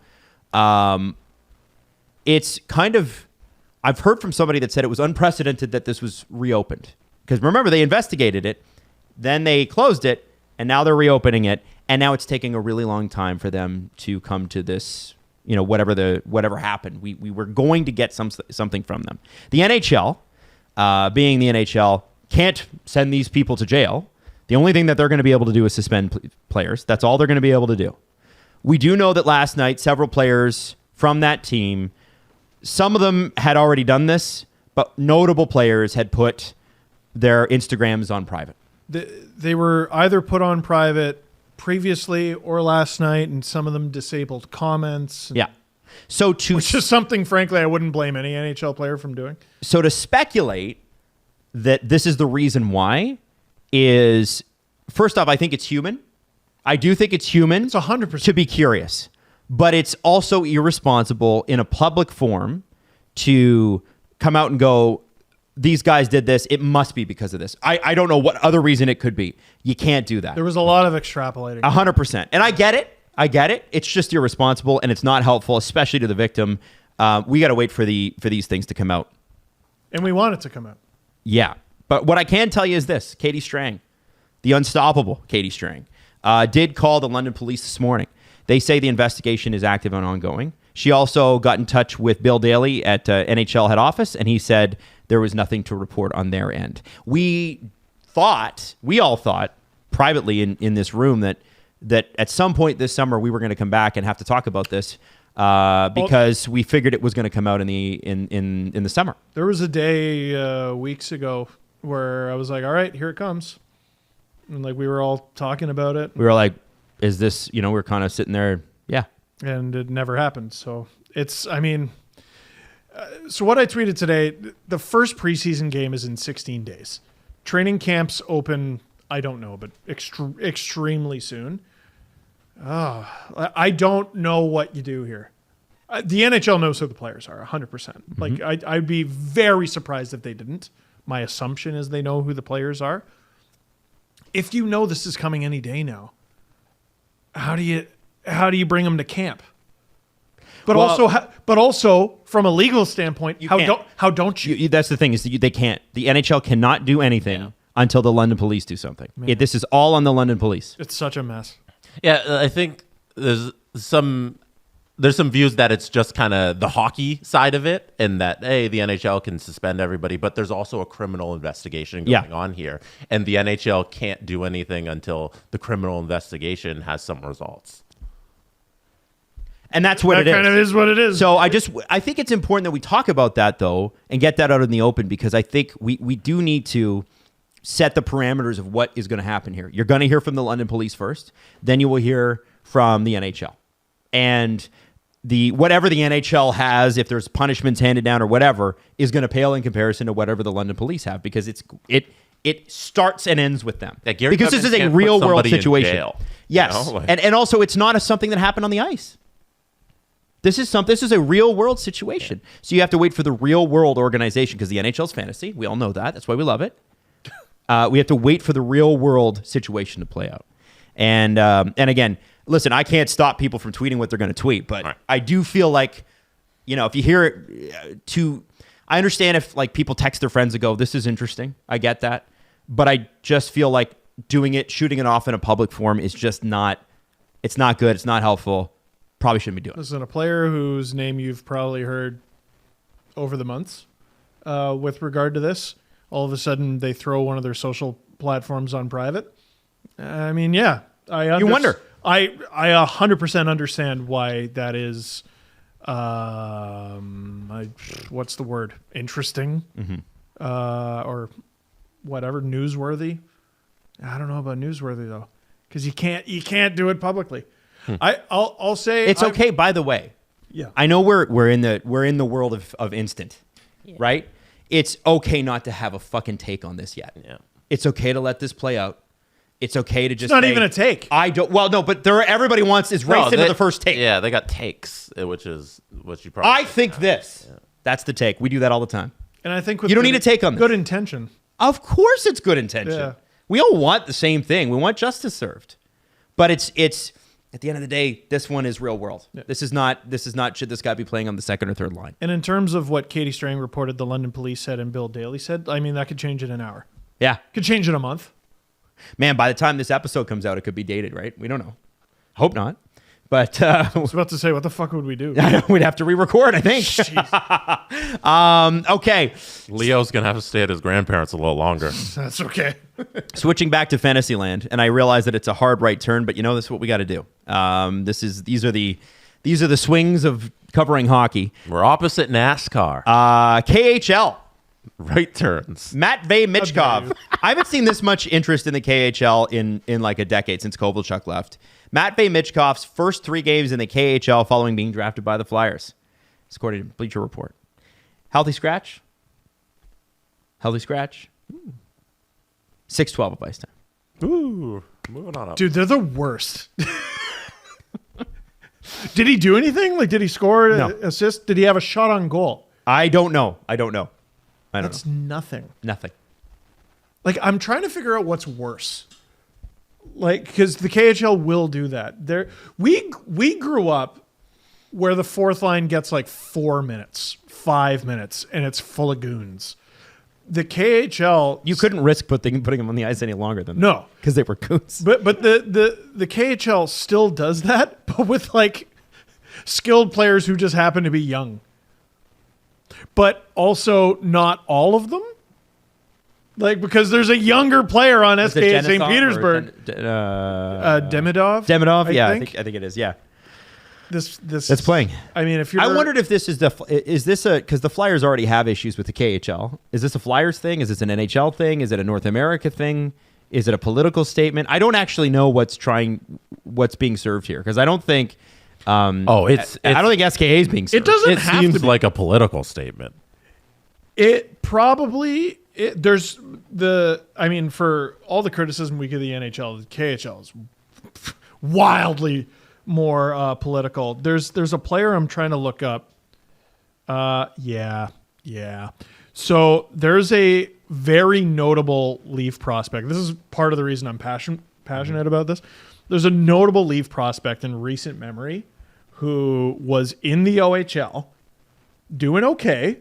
it's kind of, I've heard from somebody that said it was unprecedented that this was reopened. Because remember, they investigated it, then they closed it, and now they're reopening it, and now it's taking a really long time for them to come to this, whatever happened. We were going to get something from them. The NHL, being the NHL, can't send these people to jail. The only thing that they're going to be able to do is suspend players. That's all they're going to be able to do. We do know that last night, several players from that team, some of them had already done this, but notable players had put their Instagrams on private. They were either put on private previously or last night, and some of them disabled comments. Yeah. Which is something, frankly, I wouldn't blame any NHL player from doing. So to speculate that this is the reason why is, first off, I think it's human. I do think it's human. It's 100% to be curious, but it's also irresponsible in a public forum to come out and go, these guys did this. It must be because of this. I don't know what other reason it could be. You can't do that. There was a lot of extrapolating. 100%. And I get it. It's just irresponsible, and it's not helpful, especially to the victim. We got to wait for these things to come out. And we want it to come out. Yeah. But what I can tell you is this. Katie Strang, the unstoppable Katie Strang, did call the London police this morning. They say the investigation is active and ongoing. She also got in touch with Bill Daly at NHL head office, and he said there was nothing to report on their end. We all thought privately in this room that at some point this summer we were going to come back and have to talk about this because we figured it was going to come out in the summer. There was a day weeks ago where I was like, all right, here it comes. And like we were all talking about it. We were like, is this, we're kind of sitting there, yeah. And it never happened. So so what I tweeted today, the first preseason game is in 16 days. Training camps open, I don't know, but extremely soon. I don't know what you do here. The NHL knows who the players are, 100%. Mm-hmm. Like I'd be very surprised if they didn't. My assumption is they know who the players are. If you know this is coming any day now, how do you bring them to camp? But also from a legal standpoint, how don't you? That's the thing is they can't. The NHL cannot do anything until the London police do something. This is all on the London police. It's such a mess. Yeah, I think there's some views that it's just kind of the hockey side of it, and that the NHL can suspend everybody, but there's also a criminal investigation going on here, and the NHL can't do anything until the criminal investigation has some results. And that's what it is. That kind of is what it is. So I think it's important that we talk about that though and get that out in the open, because I think we do need to set the parameters of what is going to happen here. You're going to hear from the London police first, then you will hear from the NHL. And whatever the NHL has, if there's punishments handed down or whatever, is going to pale in comparison to whatever the London police have, because it starts and ends with them. Because this is a real world situation. Jail, yes. And also it's not something that happened on the ice. This is a real world situation. Yeah. So you have to wait for the real world organization, because the NHL's fantasy. We all know that. That's why we love it. We have to wait for the real world situation to play out. And again, listen, I can't stop people from tweeting what they're going to tweet, but I do feel like, if you hear it I understand if like people text their friends and go, this is interesting. I get that. But I just feel like shooting it off in a public forum is just it's not good. It's not helpful. Probably shouldn't be doing it. Listen, a player whose name you've probably heard over the months with regard to this, all of a sudden they throw one of their social platforms on private. I mean, yeah. You wonder. I 100% understand why that is what's the word? Interesting, or whatever, newsworthy. I don't know about newsworthy though, because you can't do it publicly. I'll say It's okay. By the way, yeah. I know we're in the world of instant, right? It's okay not to have a fucking take on this yet. Yeah. It's okay to let this play out. It's okay to just. It's not say, even a take. I don't. Well, no, but everybody wants is race into the first take. Yeah, they got takes, which is what you probably. I think this. Yeah. That's the take. We do that all the time. And I think with you don't need to take on this. Good intention. Of course, it's good intention. Yeah. We all want the same thing. We want justice served, but it's at the end of the day, this one is real world. Yeah. This is not. Should this guy be playing on the second or third line? And in terms of what Katie Strang reported, the London police said and Bill Daly said, I mean, that could change in an hour. Yeah, could change in a month. Man, by the time this episode comes out, it could be dated, right? We don't know. Hope not. But I was about to say, what the fuck would we do? We'd have to re-record, I think. Okay. Leo's going to have to stay at his grandparents a little longer. That's okay. Switching back to Fantasyland, and I realize that it's a hard right turn, but this is what we got to do. These are the swings of covering hockey. We're opposite NASCAR. KHL. Right turns. Matvei Michkov. I haven't seen this much interest in the KHL in like a decade since Kovalchuk left. Matvei Michkov's first 3 games in the KHL following being drafted by the Flyers. It's according to Bleacher Report. Healthy scratch. 6-12 of ice time. Ooh, moving on up. Dude, they're the worst. Did he do anything? Like, did he score an assist? Did he have a shot on goal? I don't know. That's nothing. Nothing. Like, I'm trying to figure out what's worse. Like, because the KHL will do that. We grew up where the fourth line gets like 4 minutes, 5 minutes, and it's full of goons. The KHL, you couldn't risk putting them on the ice any longer than no, because they were goons. But the KHL still does that, but with like skilled players who just happen to be young. But also not all of them. Like, because there's a younger player on SK at St. Petersburg. Demidov? Demidov, yeah, I think it is, yeah. This that's playing. I mean, if you're... I wondered if this is because the Flyers already have issues with the KHL. Is this a Flyers thing? Is this an NHL thing? Is it a North America thing? Is it a political statement? I don't actually know what's being served here, because I don't think... I don't think SKA is being served. It seems like a political statement. It probably... there's the... I mean, for all the criticism we give the NHL, the KHL is wildly more political. There's a player I'm trying to look up. Yeah. So there's a very notable Leaf prospect. This is part of the reason I'm passionate about this. There's a notable Leaf prospect in recent memory who was in the OHL, doing okay,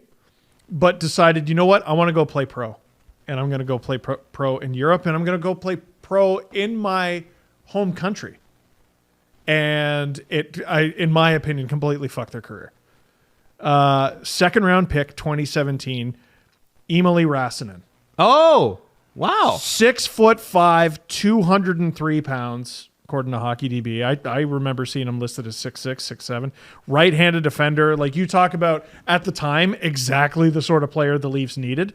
but decided, you know what, I want to go play pro. And I'm going to go play pro in Europe, and I'm going to go play pro in my home country. And in my opinion, completely fucked their career. Second round pick, 2017, Emily Rasanen. Oh, wow. 6'5", 203 pounds, according to HockeyDB. I remember seeing him listed as 6'6", 6'7". Right-handed defender. Like, you talk about, at the time, exactly the sort of player the Leafs needed.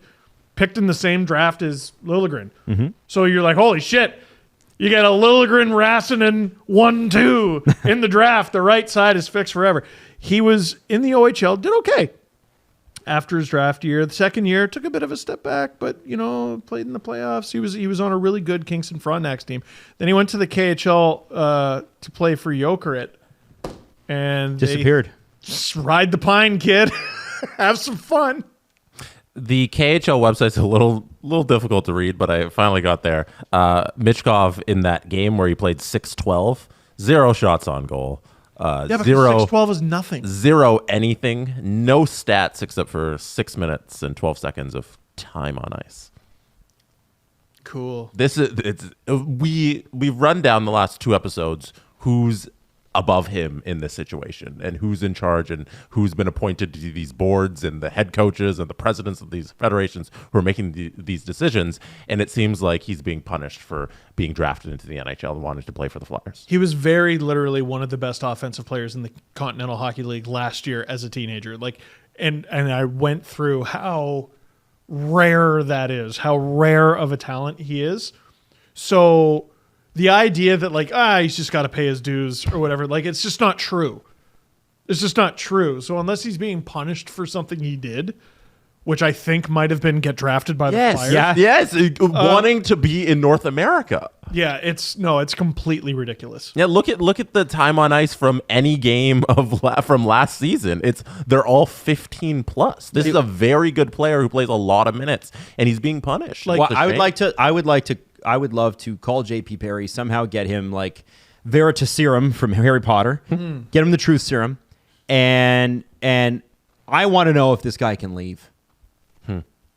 Picked in the same draft as Liljegren. Mm-hmm. So you're like, holy shit. You got a Liljegren, Rasanen 1-2 in the draft. The right side is fixed forever. He was in the OHL, did okay after his draft year. The second year, took a bit of a step back, but, played in the playoffs. He was on a really good Kingston Frontenac's team. Then he went to the KHL to play for Jokerit. And disappeared. Just ride the pine, kid. Have some fun. The KHL website's a little difficult to read, but I finally got there. Michkov in that game where he played 6-12, 0 shots on goal. But 0 6-12 is nothing. 0 anything. No stats except for 6 minutes and 12 seconds of time on ice. Cool. We've run down the last 2 episodes who's above him in this situation, and who's in charge and who's been appointed to these boards and the head coaches and the presidents of these federations who are making these decisions. And it seems like he's being punished for being drafted into the NHL and wanting to play for the Flyers. He was very literally one of the best offensive players in the Continental Hockey League last year as a teenager. And I went through how rare that is, how rare of a talent he is. So the idea that he's just got to pay his dues or whatever, it's just not true. It's just not true. So unless he's being punished for something he did, which I think might have been get drafted by the Flyers. Yes, wanting to be in North America. Yeah, it's completely ridiculous. Yeah, look at the time on ice from any game from last season. They're all 15 plus. This is a very good player who plays a lot of minutes, and he's being punished. I would love to call JP Perry, somehow get him Veritaserum from Harry Potter, get him the truth serum, and I want to know if this guy can leave.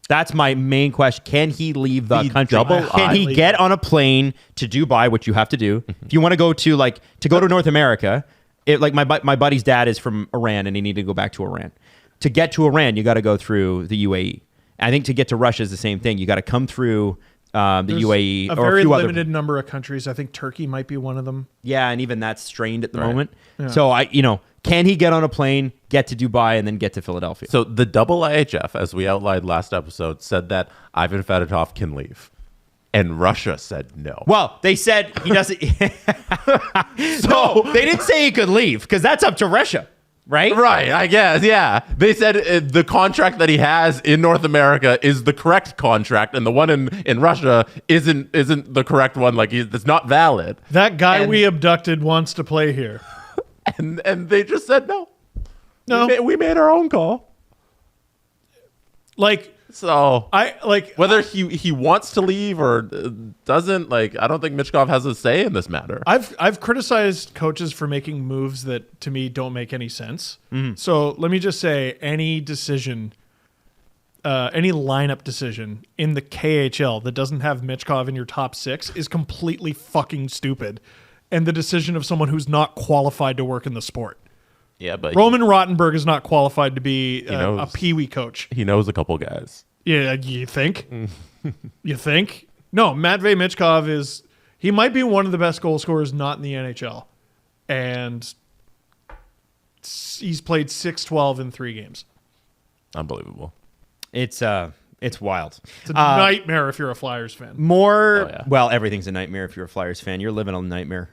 That's my main question. Can he leave the country? Can he get on a plane to Dubai, which you have to do? If you want to go to North America, my buddy's dad is from Iran and he needed to go back to Iran. To get to Iran, you got to go through the UAE. I think to get to Russia is the same thing. You got to come through the UAE a or very a few limited number of countries. I think Turkey might be one of them. Yeah, and even that's strained at the Right. moment. Yeah. So can he get on a plane, get to Dubai, and then get to Philadelphia? So the IHF, as we outlined last episode, said that Ivan Fedotov can leave. And Russia said no. Well, they said he doesn't. No, they didn't say he could leave because that's up to Russia, right? Right, I guess, yeah. They said the contract that he has in North America is the correct contract, and the one in Russia isn't the correct one. It's not valid. That guy we abducted wants to play here. And they just said no. No. We made our own call. So whether he wants to leave or doesn't, I don't think Michkov has a say in this matter. I've criticized coaches for making moves that to me don't make any sense. So let me just say, any decision, any lineup decision in the KHL that doesn't have Michkov in your top 6 is completely fucking stupid, and the decision of someone who's not qualified to work in the sport. Yeah, but Roman Rottenberg is not qualified to be a peewee coach. he knows a couple guys. Yeah, you think? You think? No, Matvei Michkov he might be one of the best goal scorers not in the NHL. And he's played 6-12 in 3 games. Unbelievable. It's wild. It's a nightmare if you're a Flyers fan. Well, everything's a nightmare if you're a Flyers fan. You're living a nightmare.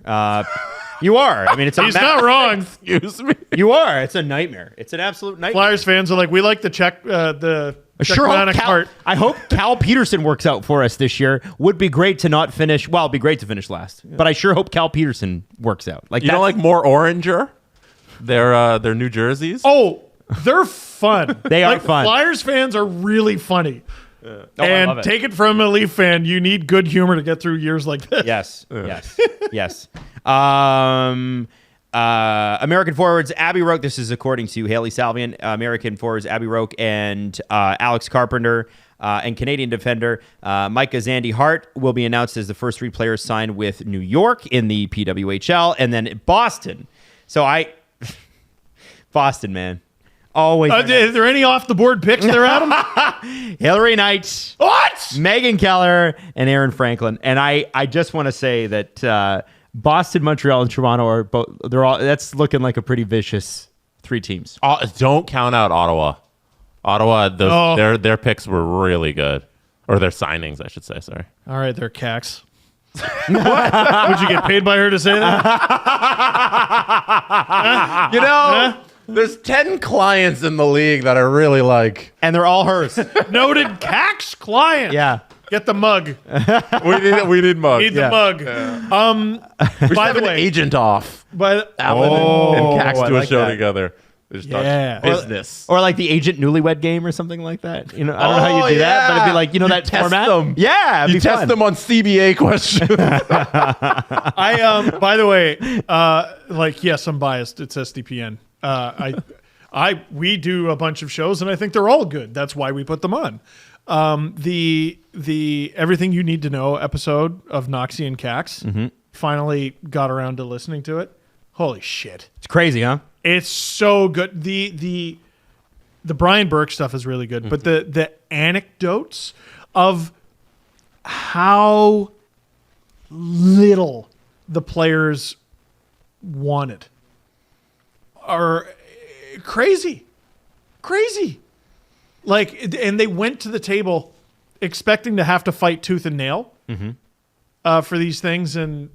You are. I mean, He's not wrong. Excuse me. You are. It's a nightmare. It's an absolute nightmare. Flyers fans are we like the I hope Cal Peterson works out for us this year. Would be great to not finish. Well, it'd be great to finish last. Yeah. But I sure hope Cal Peterson works out. You don't like more Oranger? Their New Jerseys? Oh, they're fun. They are fun. Flyers fans are really funny. Yeah. Oh, I love it. Take it from a Leaf fan, you need good humor to get through years like this. Yes. American forwards Abby Roque. This is according to Haley Salvian. American forwards Abby Roque and Alex Carpenter and Canadian defender Micah Zandy Hart will be announced as the first 3 players signed with New York in the PWHL, and then Boston. Boston, man. Always. Are there any off the board picks there, Adam? Hillary Knight, what? Megan Keller, and Aaron Franklin. And I just want to say that Boston, Montreal, and Toronto are both. That's looking like a pretty vicious 3 teams. Don't count out Ottawa. Their picks were really good, or their signings, I should say. Sorry. All right, they're Cax. What? Would you get paid by her to say that? There's 10 clients in the league that I really like. And they're all hers. Noted Cax client. Yeah. Get the mug. We need mug. Need the mug. We by have the an way, agent off. but Alan and Cax I do a like show that. together. They just talk Yeah. business. Or like the agent newlywed game or something like that. I don't know how you do that, but it'd be like, that test format. them. Yeah, it'd You be test fun. them on CBA questions. by the way, yes, I'm biased. It's SDPN. We do a bunch of shows, and I think they're all good. That's why we put them on. The Everything You Need to Know episode of Noxie and Cax finally got around to listening to it. Holy shit. It's crazy, huh? It's so good. The Brian Burke stuff is really good, but the anecdotes of how little the players wanted are crazy. Like, and they went to the table expecting to have to fight tooth and nail for these things, and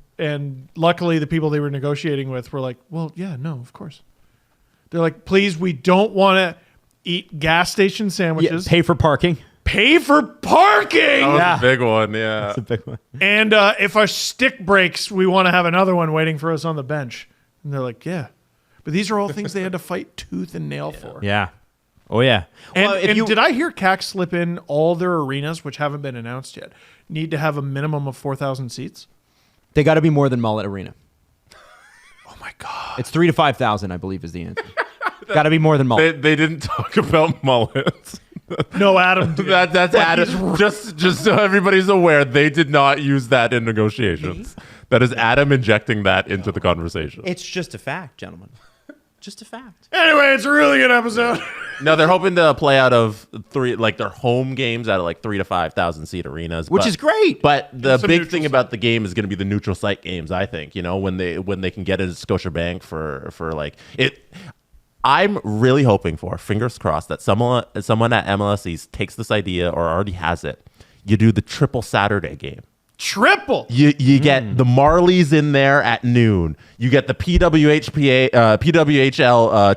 luckily the people they were negotiating with were like, well, yeah, no, of course. They're like, please, we don't want to eat gas station sandwiches. Yeah, pay for parking. Pay for parking! That was a big one, yeah. That's a big one. And if our stick breaks, we want to have another one waiting for us on the bench. And they're like, yeah. But these are all things they had to fight tooth and nail for. Yeah. Oh, yeah. And did I hear CAC slip in all their arenas, which haven't been announced yet, need to have a minimum of 4,000 seats? They got to be more than Mullet Arena. Oh, my God. It's 3,000 to 5,000, I believe, is the answer. Got to be more than Mullet. They didn't talk about mullets. No, Adam did. That's Adam. Just so everybody's aware, they did not use that in negotiations. That is Adam injecting that into the conversation. It's just a fact, gentlemen. Just a fact. Anyway, it's a really good episode. No, they're hoping to play out of their home games out of 3,000 to 5,000 seat arenas, Which is great. But the Some big neutral thing about the game is going to be the neutral site games. I think when they can get it at Scotiabank for like it. I'm really hoping for, fingers crossed, that someone at MLSE takes this idea or already has it. You do the triple Saturday game. Triple. You get the Marlies in there at noon. You get the PWHL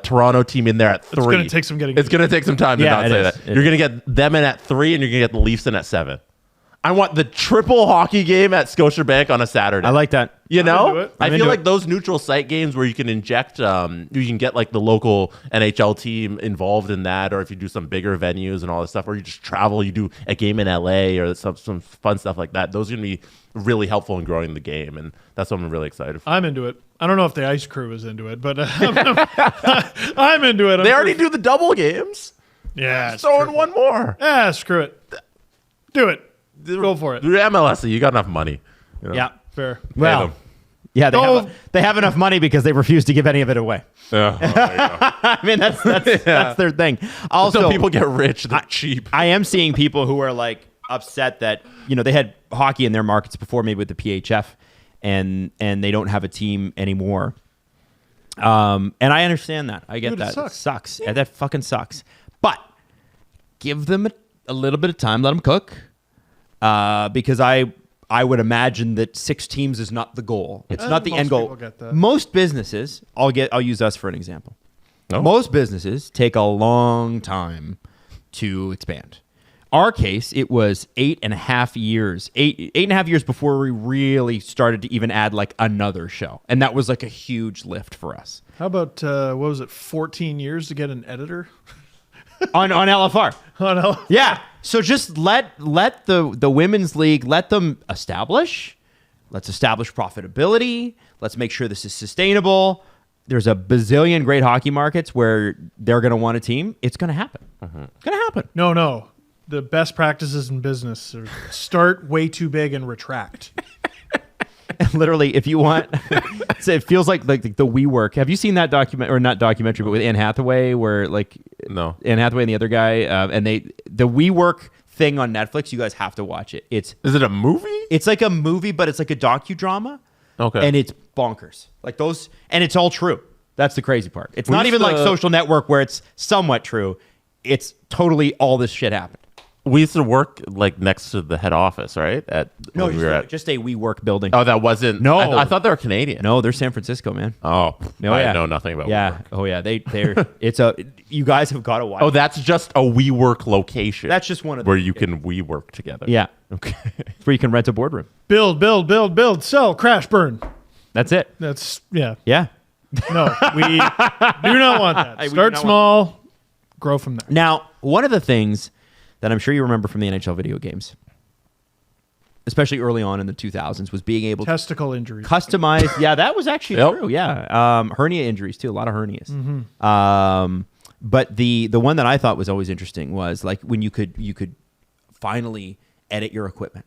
Toronto team in there at 3. It's going to take some getting. It's going to take some time to Yeah, not it say is. that. You're going to get them in at 3, and you're going to get the Leafs in at 7. I want the triple hockey game at Scotiabank on a Saturday. I like that. You into know, it. I I'm feel into like it. those neutral site games where you can inject, you can get like the local NHL team involved in that, or if you do some bigger venues and all this stuff, or you just travel, you do a game in LA or some fun stuff like that. Those are going to be really helpful in growing the game, and that's what I'm really excited for. I'm into it. I don't know if the ice crew is into it, but I'm into it. They already do the double games. Yeah. it's Throw in triple. one more. Yeah, screw it. Do it. Go for it. You're MLSE, you got enough money. You know? Yeah. Fair. Well, them. yeah, Go. they have enough money because they refuse to give any of it away. Yeah. Oh, there you go. I mean, that's their thing. Also, So people get rich. They're cheap. I am seeing people who are like upset that they had hockey in their markets before, maybe with the PHF, and they don't have a team anymore. And I understand that. I get Dude, it that. sucks. It sucks. Yeah, that fucking sucks. But give them a little bit of time. Let them cook. Because I would imagine that 6 teams is not the goal. It's not the most end goal. people get that. Most businesses, I'll use us for an example. Oh. Most businesses take a long time to expand. Our case, it was 8.5 years. 8.5 years before we really started to even add like another show. And that was like a huge lift for us. How about, what was it, 14 years to get an editor? on LFR. Oh, no. Yeah. So just let the women's league, let them establish. Let's establish profitability. Let's make sure this is sustainable. There's a bazillion great hockey markets where they're going to want a team. It's going to happen. It's going to happen. No. The best practices in business are start way too big and retract. Literally, if you want, so it feels like the WeWork. Have you seen that document, or not documentary, but with Anne Hathaway, where like No. Anne Hathaway and the other guy, and the WeWork thing on Netflix. You guys have to watch it. Is it a movie? It's like a movie, but it's like a docudrama. Okay. And it's bonkers. Like those, and it's all true. That's the crazy part. It's not used even like to- Social Network where it's somewhat true. It's totally all this shit happened. We used to work like next to the head office, right? No, when we were just a WeWork building. Oh, that wasn't. No. I thought they were Canadian. No, they're San Francisco, man. Oh, No, I yeah. know nothing about. Yeah. WeWork. Oh yeah. They're you guys have got to watch. Oh, that's just a WeWork location. That's just one of where them. you can WeWork together. Yeah. Okay. It's where you can rent a boardroom. Build, sell, crash, burn. That's it. That's, yeah. Yeah. No, we do not want that. We do Start not small, grow from there. Now, one of the things that I'm sure you remember from the NHL video games, especially early on in the 2000s, was being able to Testicle injuries. customize. Yeah, that was actually Yep. true. Yeah, hernia injuries too. A lot of hernias. But the one that I thought was always interesting was like when you could finally edit your equipment.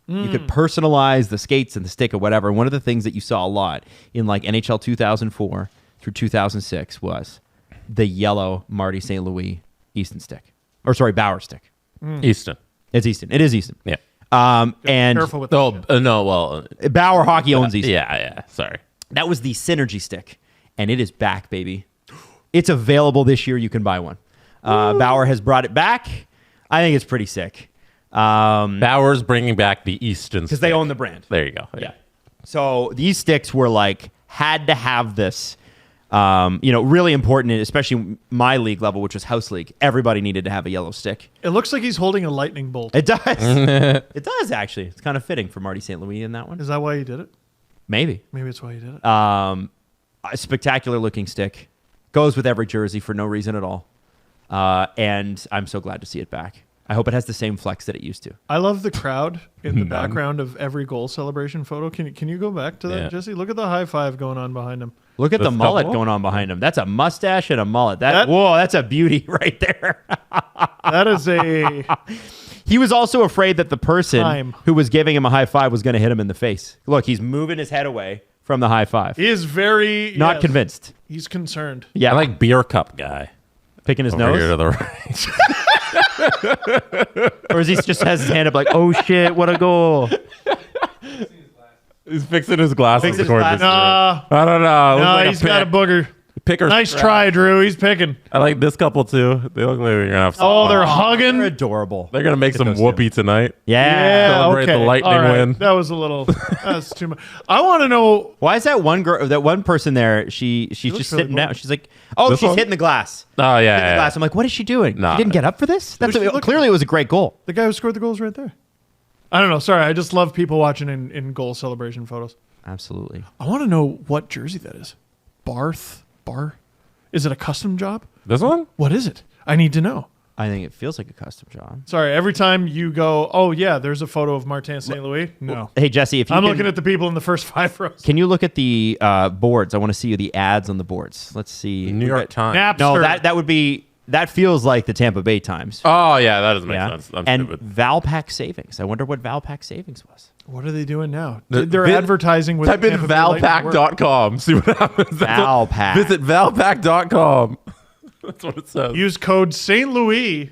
You could personalize the skates and the stick or whatever. And one of the things that you saw a lot in like NHL 2004 through 2006 was the yellow Marty St. Louis Easton stick. Or sorry, Bauer stick. Easton. It's Easton. It is Easton. Yeah. And Careful with that. No, well. Bauer Hockey owns Easton. Yeah. Sorry. That was the Synergy stick. And it is back, baby. It's available this year. You can buy one. Bauer has brought it back. I think it's pretty sick. Bauer's bringing back the Easton Because they own the brand. There you go. Yeah. So these sticks were like, had to have this, really important, especially my league level, which was house league. Everybody needed to have a yellow stick. It looks like he's holding a lightning bolt. It does. It does, actually. It's kind of fitting for Marty St. Louis in that one. Is that why you did it? Maybe. Maybe it's why you did it. A spectacular looking stick. Goes with every jersey for no reason at all. And I'm so glad to see it back. I hope it has the same flex that it used to. I love the crowd in the background of every goal celebration photo. Can you go back to that, Yeah. Jesse? Look at the high five going on behind him. Look at the This mullet couple? going on behind him. That's a mustache and a mullet. Whoa, that's a beauty right there. That is a He was also afraid that the person Time. who was giving him a high five was going to hit him in the face. Look, he's moving his head away from the high five. he is very Not convinced. He's concerned. Yeah, I like beer cup guy. picking his Over here nose. to the right. Or is he just has his hand up like, oh shit, what a goal. He's fixing his glasses. Fixing his according to glasses. Steve. I don't know. Looks No, like he's got a booger. picker. Nice strap. try, Drew. He's picking. I like this couple too. They look like they're gonna have. Some Oh, fun. they're They're hugging. adorable. They're gonna make some those two. whoopee tonight. Yeah. Celebrate the okay. Lightning All right. win. That was a little. That's too much. I want to know. Why is that one girl, that one person there? She's just looks really sitting cool. down. She's like, oh, This she's one? hitting the glass. Oh Hitting the yeah. glass. I'm like, what is she doing? Nah. She didn't get up for this. That's Who's she looking clearly it was a great goal. The guy who scored the goals right there. I don't know. Sorry, I just love people watching in goal celebration photos. Absolutely. I want to know what jersey that is. Bar? Is it a custom job? This one? What is it? I need to know. I think it feels like a custom job. Sorry, every time you go, oh yeah, there's a photo of Martin St. Louis. No, Hey Jesse, if you I'm can, looking at the people in the first 5 rows. can you look at the boards? I want to see the ads on the boards. Let's see. New York Times. Napster. No, that would be, that feels like the Tampa Bay Times. Oh yeah, that doesn't make Yeah. sense. I'm And stupid. Valpak Savings. I wonder what Valpak Savings was. What are they doing now? The- They're vi- advertising with Type in Tampa Bay Lightning work. valpak.com. See what happens. Valpak. Visit valpak.com. That's what it says. Use code St. Louis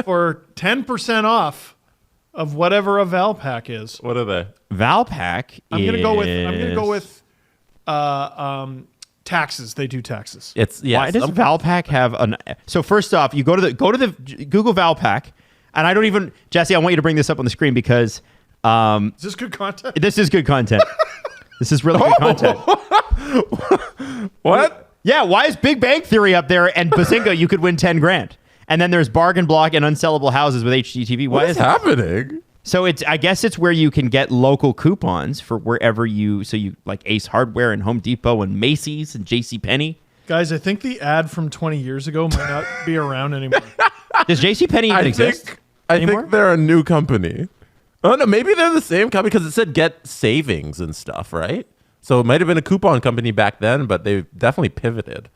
for 10% off of whatever a Valpak is. What are they? Valpak I'm gonna go with taxes. They do taxes. It's yes. Why does Valpak have an? So first off, you go to the Google Valpak, and I don't even, Jesse, I want you to bring this up on the screen because Is this good content? this is good content. This is really good content. What? Yeah, why is Big Bang Theory up there and Bazinga you could win 10 grand? And then there's Bargain Block and Unsellable Houses with HGTV. Why What is is that? happening? So I guess it's where you can get local coupons for wherever you like Ace Hardware and Home Depot and Macy's and JCPenney. Guys, I think the ad from 20 years ago might not be around anymore. Does JCPenney even exist? I anymore? think they're a new company. Oh no, maybe they're the same company because it said get savings and stuff, right? So it might have been a coupon company back then, but they've definitely pivoted.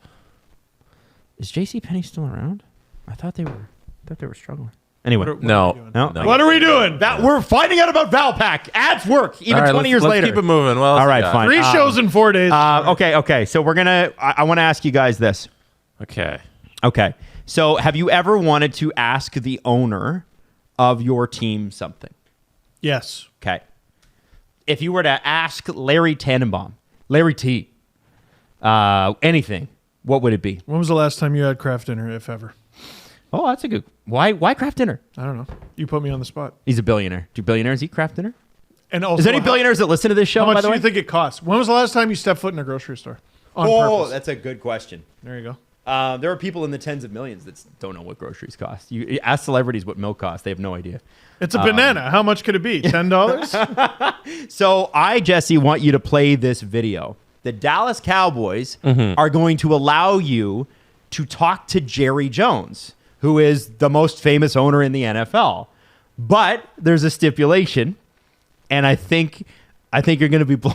Is JCPenney still around? I thought they were struggling. Anyway, No, No. What are we doing? we're finding out about Valpak. Ads work even All right, 20 years let's later. keep it moving. Well, All right, fine. 3 shows in 4 days. Okay. So we're gonna. I want to ask you guys this. Okay. Okay. So have you ever wanted to ask the owner of your team something? Yes. Okay. If you were to ask Larry Tannenbaum, Larry T, anything, what would it be? When was the last time you had craft dinner, if ever? Oh, that's a good. Why craft dinner? I don't know. You put me on the spot. He's a billionaire. Do billionaires eat craft dinner? And also, Is there any billionaires that listen to this show? How much by the do way? you think it costs? When was the last time you stepped foot in a grocery store? On purpose. That's a good question. There you go. There are people in the tens of millions that don't know what groceries cost. You ask celebrities what milk costs; they have no idea. It's a banana. How much could it be? $10? So I, Jesse, want you to play this video. The Dallas Cowboys are going to allow you to talk to Jerry Jones, who is the most famous owner in the NFL. But there's a stipulation, and I think you're going to be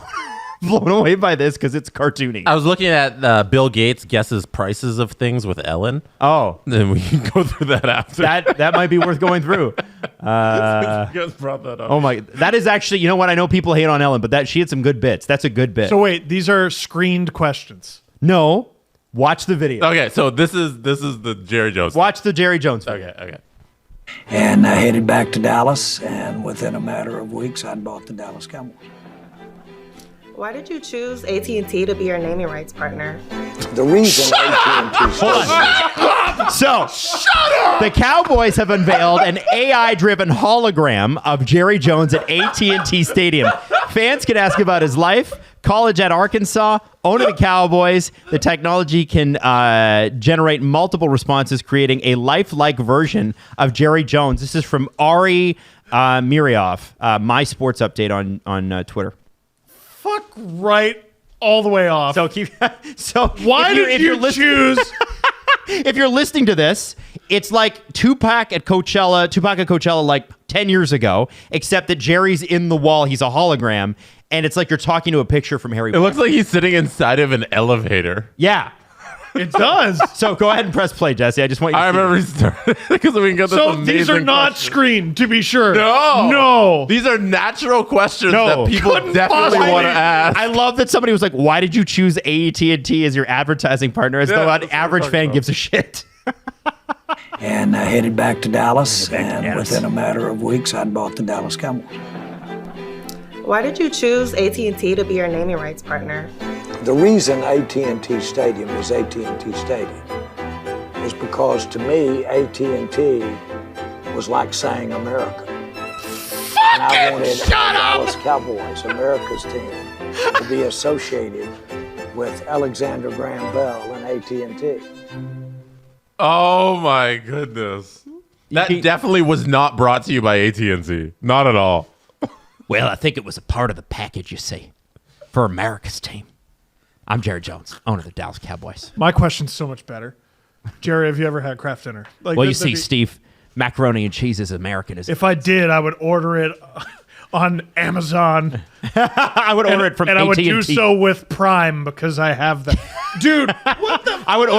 blown away by this because it's cartoony. I was looking at Bill Gates guesses prices of things with Ellen. Oh, Then we can go through that after. that might be worth going through. You guys brought that up. Oh my, that is actually, you know what? I know people hate on Ellen, but she had some good bits. That's a good bit. So wait, these are screened questions. No, watch the video. Okay, so this is the Jerry Jones. Watch the Jerry Jones video. Okay. And I headed back to Dallas, and within a matter of weeks, I'd bought the Dallas Cowboys. Why did you choose AT&T to be your naming rights partner? The reason AT&T So, the Cowboys have unveiled an AI-driven hologram of Jerry Jones at AT&T Stadium. Fans can ask about his life, college at Arkansas, owning the Cowboys. The technology can generate multiple responses, creating a lifelike version of Jerry Jones. This is from Ari Mirioff, My Sports Update on Twitter. Fuck right all the way off. So Why did you choose? If you're listening to this, it's like Tupac at Coachella like 10 years ago, except that Jerry's in the wall. He's a hologram. And it's like you're talking to a picture from Harry It Potter. looks like he's sitting inside of an elevator. Yeah. It does. So go ahead and press play, Jesse. I just want you to I see remember he started because we can get this So amazing these are not question. screened, to be sure. No. These are natural questions No. that people Couldn't definitely possibly. want to ask. I love that somebody was like, why did you choose AT&T as your advertising partner? As Yeah, though that's an what I'm average talking fan about. gives a shit. and I headed back to Dallas, and Dallas. within a matter of weeks, I'd bought the Dallas Cowboys. Why did you choose AT&T to be your naming rights partner? The reason AT&T Stadium is AT&T Stadium is because to me, AT&T was like saying America. And I wanted the Dallas Cowboys, America's team, to be associated with Alexander Graham Bell and AT&T. Oh my goodness. That can- definitely was not brought to you by AT&T. Not at all. Well, I think it was a part of the package, you see, for America's team. I'm Jerry Jones, owner of the Dallas Cowboys. My question's so much better. Jerry, have you ever had Kraft dinner? Like, Well, you that'd see, be- Steve, macaroni and cheese is American, isn't it? If I did, I would order it on Amazon. I would order it from and I would AT&T. do so with Prime because I have that. Dude, what the? I would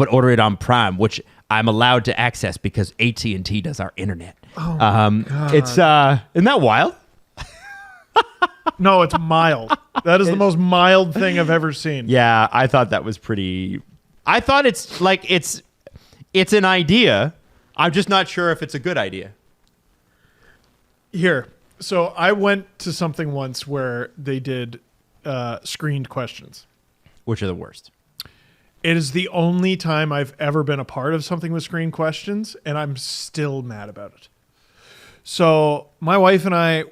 order it on Prime, which I'm allowed to access because AT&T does our internet. Oh God. It's isn't that wild? No, it's mild. That is the most mild thing I've ever seen. Yeah, I thought that was pretty. I thought it's like it's an idea. I'm just not sure if it's a good idea. Here. So I went to something once where they did screened questions. Which are the worst? It is the only time I've ever been a part of something with screened questions, and I'm still mad about it. So my wife and I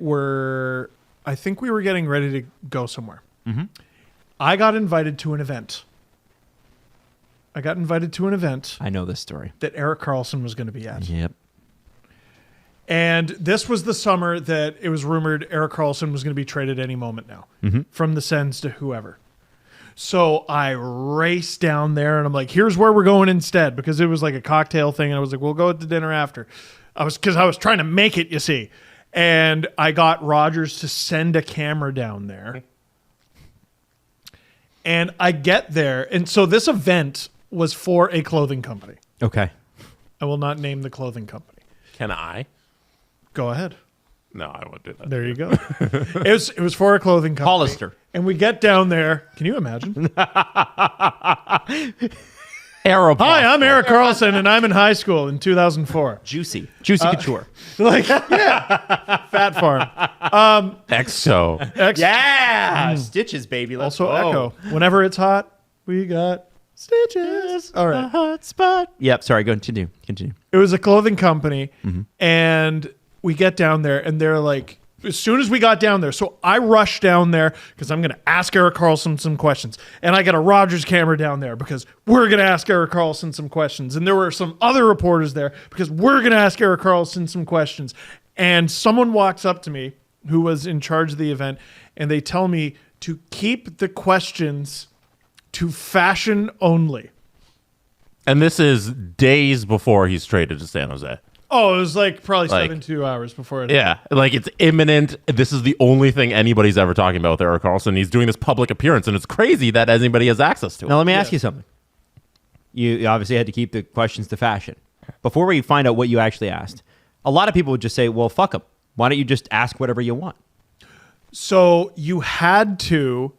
I think we were getting ready to go somewhere. Mm-hmm. I got invited to an event. I know this story. That Erik Karlsson was going to be at. Yep. And this was the summer that it was rumored Erik Karlsson was going to be traded any moment now from the Sens to whoever. So I raced down there and I'm like, here's where we're going instead, because it was like a cocktail thing. And I was like, we'll go to dinner after. Because I was trying to make it, you see. And I got Rogers to send a camera down there. And I get there. And so this event was for a clothing company. Okay. I will not name the clothing company. Can I? Go ahead. No, I won't do that. There you go. It was for a clothing company. Hollister. And we get down there. Can you imagine? Aeropostale. Hi, I'm Erik Karlsson, and I'm in high school in 2004. Juicy Couture. Like, yeah, Fat Farm. EXO. Yeah, Stitches, baby. Let's Also go. Echo. Whenever it's hot, we got Stitches. All right. Hot spot. Yep. Sorry. Go continue. It was a clothing company, and we get down there, and they're like, as soon as we got down there, so I rushed down there because I'm going to ask Erik Karlsson some questions, and I got a Rogers camera down there because we're going to ask Erik Karlsson some questions, and there were some other reporters there because we're going to ask Erik Karlsson some questions, and someone walks up to me who was in charge of the event, and they tell me to keep the questions to fashion only. And this is days before he's traded to San Jose. Oh, it was like probably 72 hours before it. Yeah, like it's imminent. This is the only thing anybody's ever talking about with Erik Karlsson. He's doing this public appearance, and it's crazy that anybody has access to it. Now, let me ask you something. You obviously had to keep the questions to fashion. Before we find out what you actually asked, a lot of people would just say, well, fuck them. Why don't you just ask whatever you want? So you had to,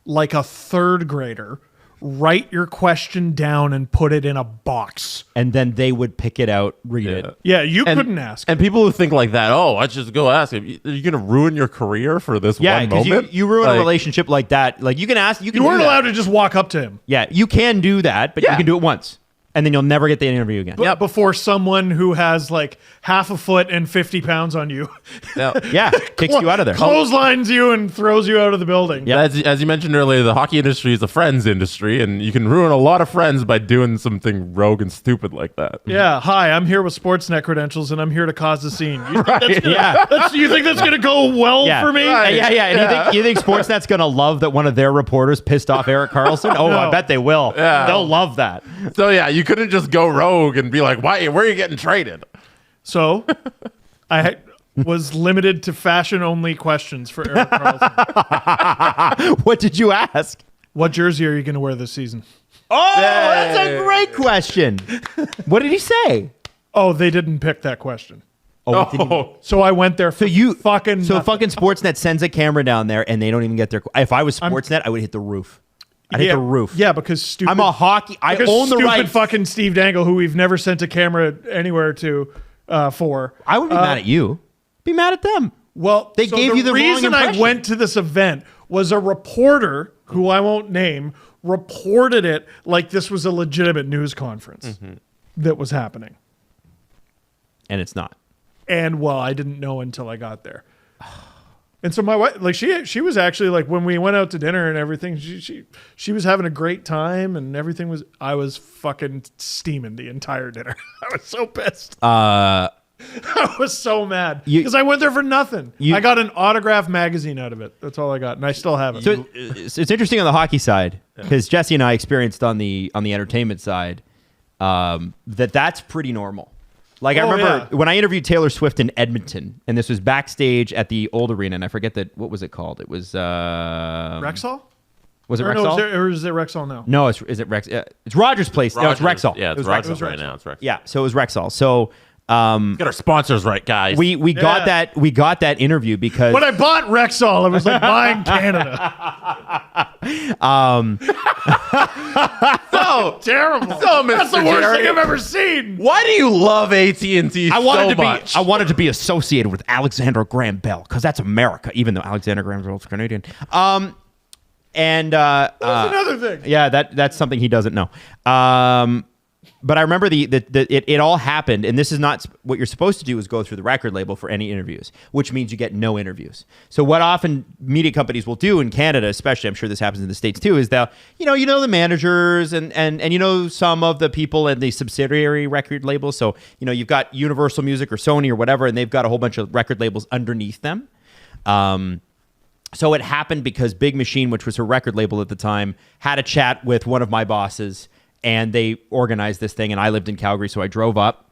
like a third grader, write your question down and put it in a box. And then they would pick it out, read it. Yeah, you couldn't ask. And people who think like that, let's just go ask him. Are you going to ruin your career for this one moment? Yeah, because you ruin a relationship like that. Like, you can ask. You weren't allowed to just walk up to him. Yeah, you can do that, but you can do it once. And then you'll never get the interview again. Before someone who has like half a foot and 50 pounds on you. Yeah, kicks you out of there. Clotheslines you and throws you out of the building. Yeah, as you mentioned earlier, the hockey industry is a friends industry, and you can ruin a lot of friends by doing something rogue and stupid like that. Yeah, hi, I'm here with Sportsnet credentials, and I'm here to cause a scene. You think that's going to go well for me? Right. Yeah. And you think Sportsnet's going to love that one of their reporters pissed off Erik Karlsson? Oh, no. I bet they will. Yeah. They'll love that. So, yeah, you couldn't just go rogue and be like, why? Where are you getting traded? So, I was limited to fashion-only questions for Erik Karlsson. What did you ask? What jersey are you going to wear this season? Oh, that's a great question. What did he say? Oh, they didn't pick that question. Oh. So I went there for fucking Sportsnet sends a camera down there, and they don't even get their... If I was Sportsnet, I would hit the roof. I'd hit the roof. Yeah, because stupid... I'm a hockey... I own the right... Stupid fucking Steve Dangle, who we've never sent a camera anywhere to for. I wouldn't be mad at you. Be mad at them. Well, they gave you the wrong impression. The reason I went to this event was a reporter, who I won't name, reported it like this was a legitimate news conference that was happening. And it's not. And, well, I didn't know until I got there. And so my wife, like she was actually like, when we went out to dinner and everything, she was having a great time and everything was. I was fucking steaming the entire dinner. I was so pissed. I was so mad because I went there for nothing. I got an autograph magazine out of it. That's all I got, and I still have it. So it's interesting on the hockey side because Jesse and I experienced on the entertainment side that's pretty normal. Like, I remember when I interviewed Taylor Swift in Edmonton, and this was backstage at the old arena, and I forget what was it called? It was... Rexall? Was it Rexall? No, or is it Rexall now? No, is it Rex? It's Rogers Place. No, it's Rexall. Yeah, it's Rexall right now. It's Rexall. Yeah, so it was Rexall. So... get our sponsors right, guys. We got that interview because when I bought Rexall, it was like buying Canada. So terrible. So that's the worst thing I've ever seen. Why do you love AT&T so much? I wanted to be associated with Alexander Graham Bell because that's America, even though Alexander Graham Bell's Canadian. And that's another thing. Yeah, that's something he doesn't know. But I remember it all happened, and this is not what you're supposed to do is go through the record label for any interviews, which means you get no interviews. So what often media companies will do in Canada, especially, I'm sure this happens in the States too, is they'll, you know the managers and some of the people at the subsidiary record labels. So, you've got Universal Music or Sony or whatever, and they've got a whole bunch of record labels underneath them. So it happened because Big Machine, which was her record label at the time, had a chat with one of my bosses, and they organized this thing, and I lived in Calgary, so I drove up,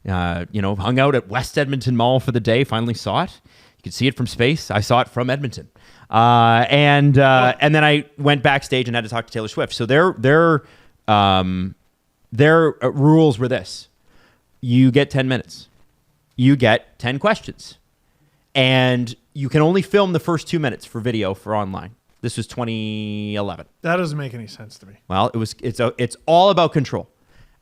hung out at West Edmonton Mall for the day, finally saw it. You could see it from space. I saw it from Edmonton. And then I went backstage and had to talk to Taylor Swift. So their rules were this. You get 10 minutes. You get 10 questions. And you can only film the first 2 minutes for video for online. This was 2011. That doesn't make any sense to me. Well, it's all about control.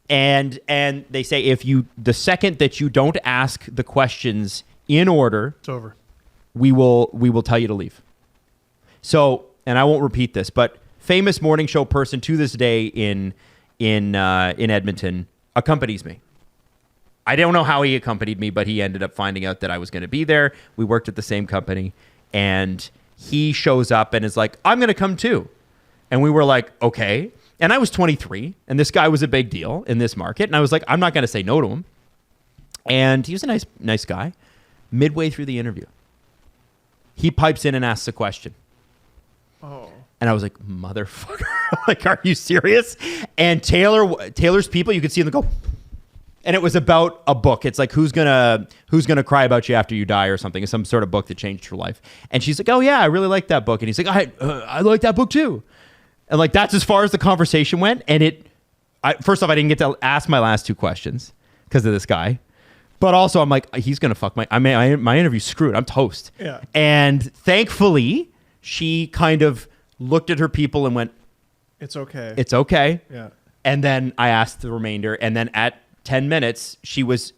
And they say the second that you don't ask the questions in order, it's over. We will tell you to leave. So, and I won't repeat this, but famous morning show person to this day in Edmonton accompanies me. I don't know how he accompanied me, but he ended up finding out that I was going to be there. We worked at the same company, and he shows up and is like, I'm going to come too. And we were like, okay. And I was 23, and this guy was a big deal in this market. And I was like, I'm not going to say no to him. And he was a nice guy. Midway through the interview, he pipes in and asks a question. Oh. And I was like, motherfucker. Like, are you serious? And Taylor's people, you could see them go, And it was about a book. It's like who's gonna cry about you after you die or something. It's some sort of book that changed her life. And she's like, oh yeah, I really like that book. And he's like, I like that book too. And like that's as far as the conversation went. And first off, I didn't get to ask my last two questions because of this guy. But also, I'm like, he's gonna fuck my interview's screwed. I'm toast. Yeah. And thankfully, she kind of looked at her people and went, It's okay. it's okay. Yeah. And then I asked the remainder, and then at 10 minutes, she was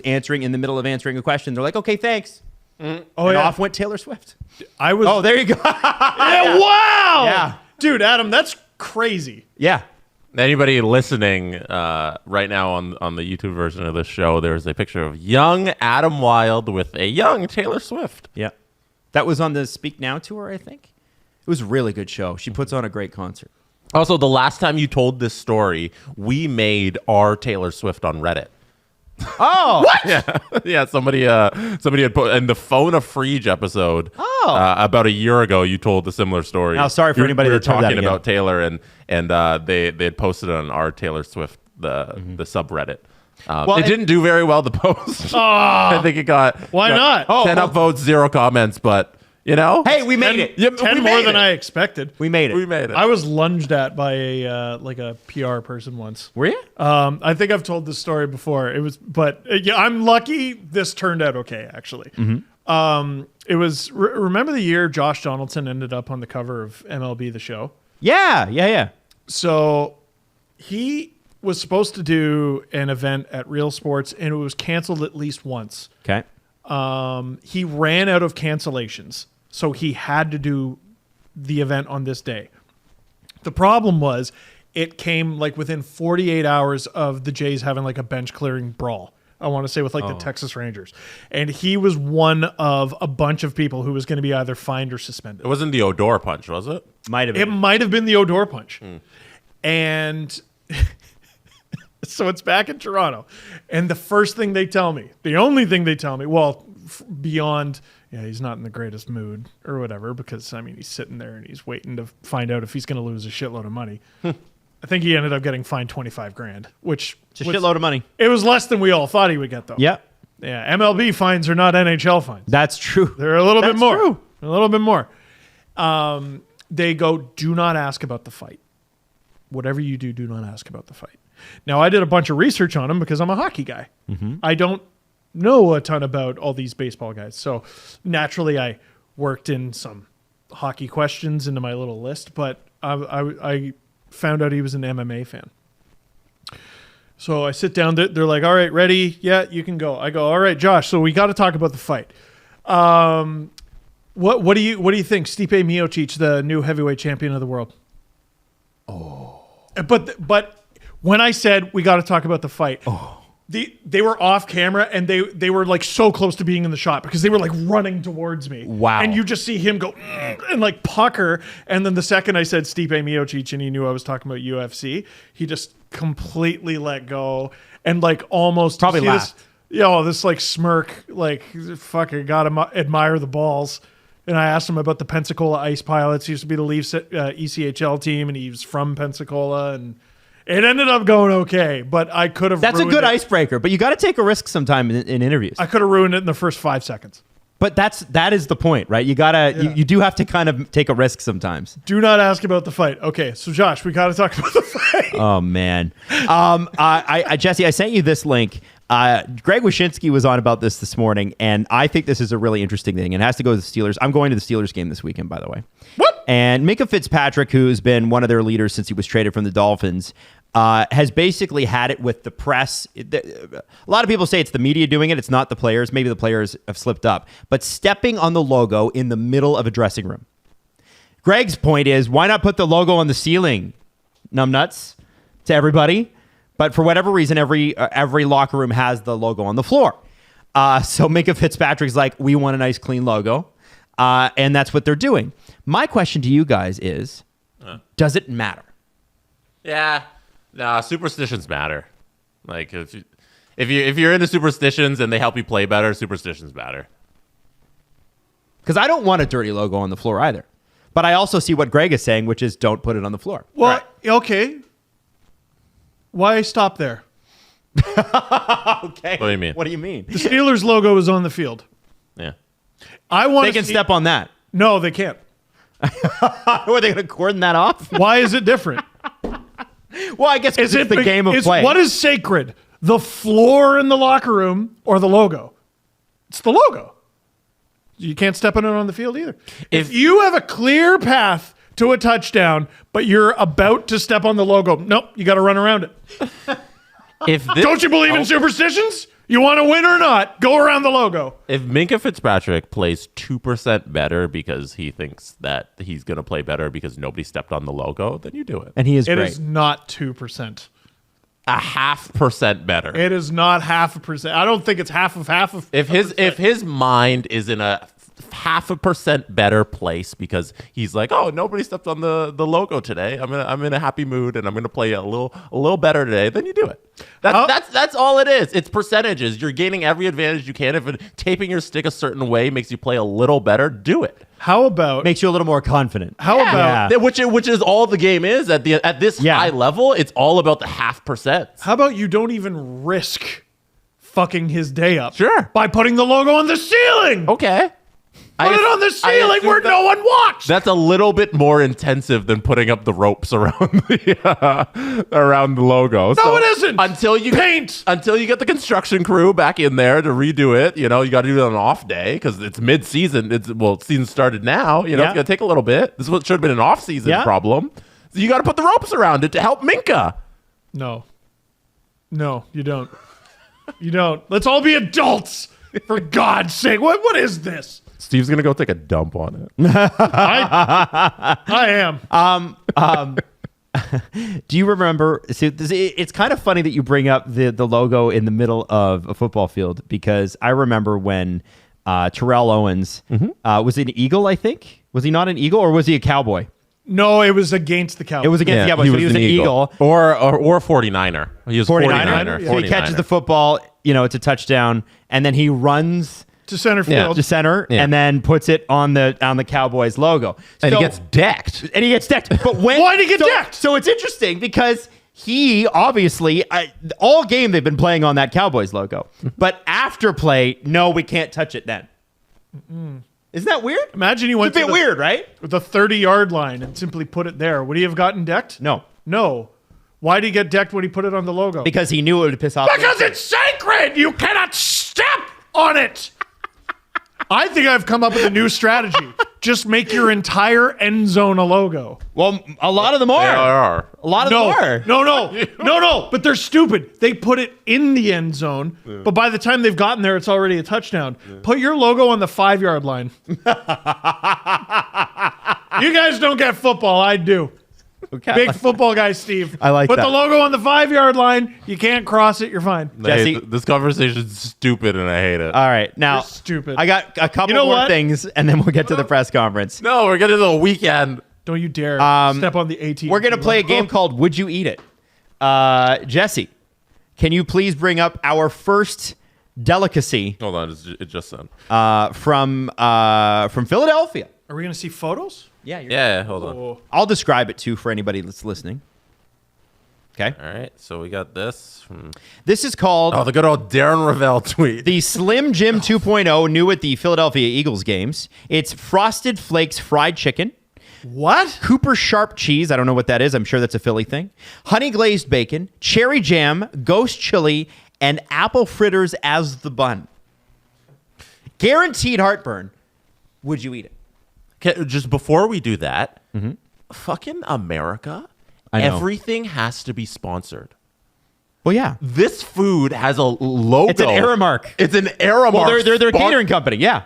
answering in the middle of answering a question. They're like, okay, thanks. Oh, and yeah. off went Taylor Swift. I was. Oh, there you go. Yeah, wow. Yeah. Dude, Adam, that's crazy. Yeah. Anybody listening right now on the YouTube version of this show, there's a picture of young Adam Wilde with a young Taylor Swift. Yeah. That was on the Speak Now tour, I think. It was a really good show. She puts on a great concert. Also, the last time you told this story, we made our Taylor Swift on Reddit. Oh. What? Yeah. Somebody had put in the Phone of Frege episode. Oh. About a year ago, you told a similar story. Now, sorry for anybody we were that's heard that talking again. about Taylor, and they had posted on our Taylor Swift the subreddit. Well, it didn't do very well. The post. Oh, I think it got why not? 10 upvotes, 0 comments, but you know, Hey, we made it. Yeah, 10 we more made than it. I expected. We made it. We made it. I was lunged at by a PR person once. Were you? I think I've told this story before. Yeah, I'm lucky this turned out okay, actually. It was, remember the year Josh Donaldson ended up on the cover of MLB The Show? Yeah. So he was supposed to do an event at Real Sports, and it was canceled at least once. Okay. He ran out of cancellations, so he had to do the event on this day. The problem was it came like within 48 hours of the Jays having like a bench clearing brawl. I want to say with like the Texas Rangers. And he was one of a bunch of people who was going to be either fined or suspended. It wasn't the Odor punch, was it? Might have It been. might have been the Odor punch. And so it's back in Toronto. And the first thing they tell me, the only thing they tell me, well, beyond, he's not in the greatest mood or whatever, because, I mean, he's sitting there and he's waiting to find out if he's going to lose a shitload of money. I think he ended up getting fined $25,000, which It's a shitload of money. It was less than we all thought he would get, though. Yep. Yeah, MLB fines are not NHL fines. That's true. They're a little bit That's more. true. A little bit more. They go, do not ask about the fight. Whatever you do, do not ask about the fight. Now, I did a bunch of research on him because I'm a hockey guy. I don't know a ton about all these baseball guys. So naturally, I worked in some hockey questions into my little list, but I found out he was an MMA fan. So I sit down. They're like, all right, ready? Yeah, you can go. I go, all right, Josh, so we got to talk about the fight. What do you think? Stipe Miocic, the new heavyweight champion of the world. Oh. But when I said we got to talk about the fight, they were off camera and they were like so close to being in the shot because they were like running towards me. Wow. And you just see him go and like pucker. And then the second I said Stipe Miocic and he knew I was talking about UFC, he just completely let go and like almost Probably laughed. This like smirk, like fucking gotta admire the balls. And I asked him about the Pensacola Ice Pilots. He used to be the Leafs ECHL team, and he was from Pensacola. And it ended up going okay, but I could have. That's a ruined good it. icebreaker, but you got to take a risk sometime in interviews. I could have ruined it in the first 5 seconds. But that is the point, right? You gotta you do have to kind of take a risk sometimes. Do not ask about the fight. Okay, so Josh, we got to talk about the fight. Oh man, Jesse, I sent you this link. Greg Wyshynski was on about this morning, and I think this is a really interesting thing. It has to go to the Steelers. I'm going to the Steelers game this weekend, by the way. What? And Minka Fitzpatrick, who's been one of their leaders since he was traded from the Dolphins, has basically had it with the press. A lot of people say it's the media doing it. It's not the players. Maybe the players have slipped up. But stepping on the logo in the middle of a dressing room. Greg's point is, why not put the logo on the ceiling, numbnuts, to everybody? But for whatever reason, every locker room has the logo on the floor. So Minka Fitzpatrick's like, we want a nice, clean logo. And that's what they're doing. My question to you guys is, does it matter? Yeah. Nah, superstitions matter. Like if you're into superstitions and they help you play better, superstitions matter. Because I don't want a dirty logo on the floor either. But I also see what Greg is saying, which is don't put it on the floor. Well, okay. Why stop there? Okay. What do you mean? What do you mean? The Steelers logo is on the field. Yeah. I want They can step on that. No, they can't. Are they going to cordon that off? Why is it different? Well, I guess it's the game of play. What is sacred? The floor in the locker room or the logo? It's the logo. You can't step on it on the field either. If you have a clear path to a touchdown, but you're about to step on the logo, nope, you got to run around it. Don't you believe in superstitions? You want to win or not? Go around the logo. If Minkah Fitzpatrick plays 2% better because he thinks that he's going to play better because nobody stepped on the logo, then you do it. And he is It great. is not 2%. A 0.5% better. It is not 0.5%. I don't think it's half of. If his mind is in a 0.5% better place because he's like, oh, nobody stepped on the logo today. I'm in a happy mood and I'm gonna play a little better today. Then you do it. That's all it is. It's percentages. You're gaining every advantage you can. If taping your stick a certain way makes you play a little better, do it. How about Makes you a little more confident. How about Which is all the game is at this high level. It's all about the 0.5%. How about you don't even risk fucking his day up? Sure. By putting the logo on the ceiling. Okay. Put it on the ceiling where no one walks. That's a little bit more intensive than putting up the ropes around the logo. No, it isn't. Until you get the construction crew back in there to redo it. You got to do it on an off day because it's mid-season. Season started now. It's gonna take a little bit. This should have been an off-season problem. So you got to put the ropes around it to help Minkah. No, you don't. You don't. Let's all be adults, for God's sake. What is this? Steve's gonna go take a dump on it. I am. Do you remember? See, it's kind of funny that you bring up the logo in the middle of a football field because I remember when Terrell Owens was an Eagle. I think was he not an Eagle or was he a Cowboy? No, it was against the Cowboys. It was against the Cowboys. So he was an Eagle or 49er. He was 49er. So he catches the football. It's a touchdown, and then he runs to center field, to center, and then puts it on the Cowboys logo, and he gets decked. But why did he get decked? So it's interesting because he obviously all game they've been playing on that Cowboys logo, but after play, no, we can't touch it. Then isn't that weird? Imagine he went it's a bit weird, right? The 30-yard line and simply put it there. Would he have gotten decked? No. Why did he get decked when he put it on the logo? Because he knew it would piss off. Because it's sacred. You cannot step on it. I think I've come up with a new strategy. Just make your entire end zone a logo. Well, a lot of them are. They are. A lot of them are. No. But they're stupid. They put it in the end zone, but by the time they've gotten there, it's already a touchdown. Put your logo on the 5-yard line. You guys don't get football. I do. Okay. Big football guy, Steve. I like Put that. the logo on the 5-yard line. You can't cross it. You're fine. Jesse- This conversation's stupid and I hate it. All right, now You're stupid. I got a couple You know more what? things, and then we'll get to the press conference. No, we're getting to the weekend. Don't you dare step on the AT. We're gonna play a game called "Would You Eat It?" Jesse, can you please bring up our first delicacy Hold on, it just sent. from Philadelphia? Are we going to see photos? Yeah, hold on. I'll describe it too for anybody that's listening. Okay. All right, so we got this from This is called the good old Darren Ravel tweet. the Slim Jim 2.0, new at the Philadelphia Eagles games. It's Frosted Flakes fried chicken. What? Cooper Sharp cheese. I don't know what that is. I'm sure that's a Philly thing. Honey glazed bacon, cherry jam, ghost chili, and apple fritters as the bun. Guaranteed heartburn. Would you eat it? Okay, just before we do that, fucking America, I know. everything has to be sponsored. Well, yeah. This food has a logo. It's an Aramark. It's an Aramark. Well, they're a catering company. Yeah.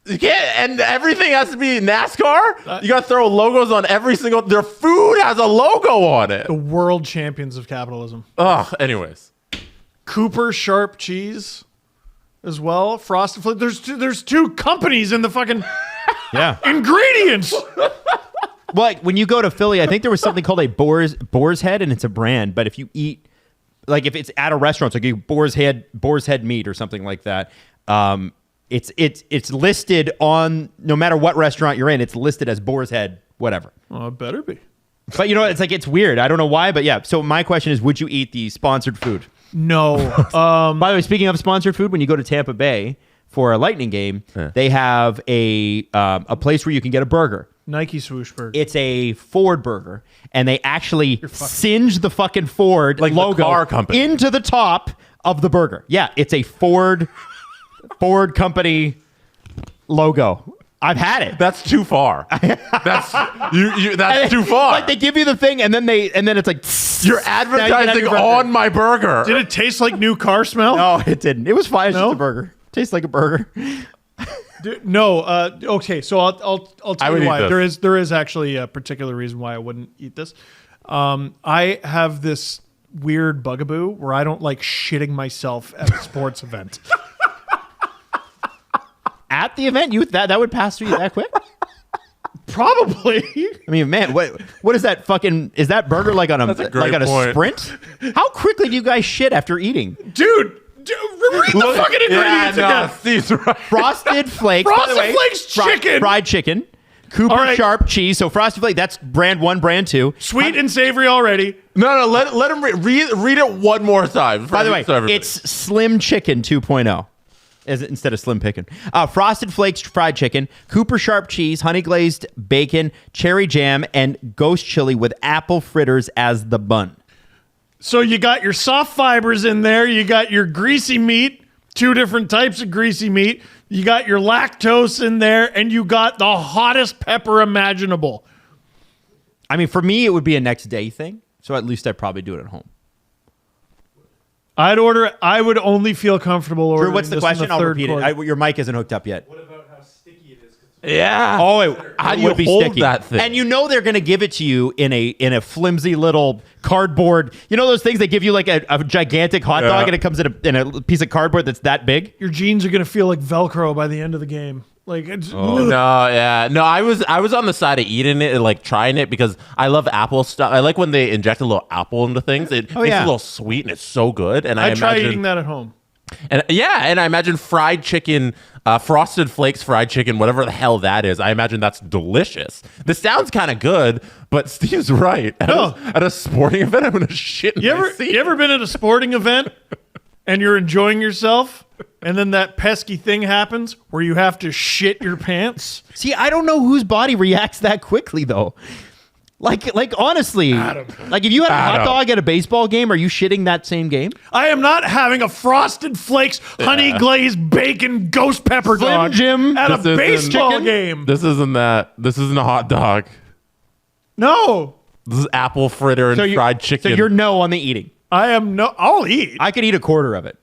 You can't, and everything has to be NASCAR. You got to throw logos on every single. Their food has a logo on it. The world champions of capitalism. Ugh. Anyways, Cooper Sharp cheese as well. Frosted Flakes. There's two companies in the fucking ingredients. Well, when you go to Philly, I think there was something called a boar's head, and it's a brand. But if you eat, like if it's at a restaurant, it's like boar's head meat or something like that. It's listed on no matter what restaurant you're in. It's listed as boar's head, whatever. Oh, it better be. But you know, it's like, it's weird. I don't know why, but yeah. So my question is, would you eat the sponsored food? No. By the way, speaking of sponsored food, when you go to Tampa Bay for a Lightning game, they have a place where you can get a burger. Nike swoosh burger. It's a Ford burger, and they actually singe the fucking Ford Like logo the car company. into the top of the burger. Yeah, it's a Ford company logo. I've had it. That's too far. That's That's too far. Like they give you the thing, and then it's like You're advertising on my burger. Did it taste like new car smell? No, it didn't. It was fine. It's No? just a burger. Tastes like a burger. No. Okay, so I'll tell would you eat why. this. There is actually a particular reason why I wouldn't eat this. I have this weird bugaboo where I don't like shitting myself at a sports event. At the event, that would pass through you that quick? Probably. I mean, man, what is that fucking? Is that burger like on a point. sprint? How quickly do you guys shit after eating? Dude, read the fucking ingredients again. Steve's right. Frosted Flakes. by the Frosted way, Flakes chicken. Fried chicken. Cooper All right. Sharp cheese. So Frosted Flakes, that's brand 1, brand 2. Sweet and savory already. No, let him read it one more time. By the way, it's Slim Chicken 2.0 instead of Slim Pickin'. Frosted Flakes fried chicken, Cooper Sharp cheese, honey glazed bacon, cherry jam, and ghost chili with apple fritters as the bun. So you got your soft fibers in there. You got your greasy meat, 2 different types of greasy meat. You got your lactose in there, and you got the hottest pepper imaginable. I mean, for me, it would be a next day thing. So at least I'd probably do it at home. I would only feel comfortable ordering Drew, what's the this question? in the I'll third repeat quarter. it. Your mic isn't hooked up yet. yeah. Oh, How it do you would be hold sticky. that thing? And you know they're going to give it to you in a flimsy little cardboard. You know those things they give you like a gigantic hot dog, and it comes in a piece of cardboard that's that big? Your jeans are going to feel like Velcro by the end of the game. Like, it's, No, yeah. No, I was on the side of eating it and like trying it because I love apple stuff. I like when they inject a little apple into things. It makes it a little sweet and it's so good. And I I try imagine eating that at home. And I imagine fried chicken, Frosted Flakes fried chicken, whatever the hell that is. I imagine that's delicious. This sounds kind of good, but Steve's right. At a sporting event, I'm gonna shit in my seat. You ever been at a sporting event and you're enjoying yourself, and then that pesky thing happens where you have to shit your pants? See, I don't know whose body reacts that quickly though. Like honestly, like if you had a hot dog at a baseball game, are you shitting that same game? I am not having a Frosted Flakes honey glazed bacon ghost pepper Slim dog Jim. at a This isn't baseball chicken? game. This isn't that. This isn't a hot dog. No, This is apple fritter and fried chicken. So you're no on the eating. I am no. I'll eat. I could eat a quarter of it.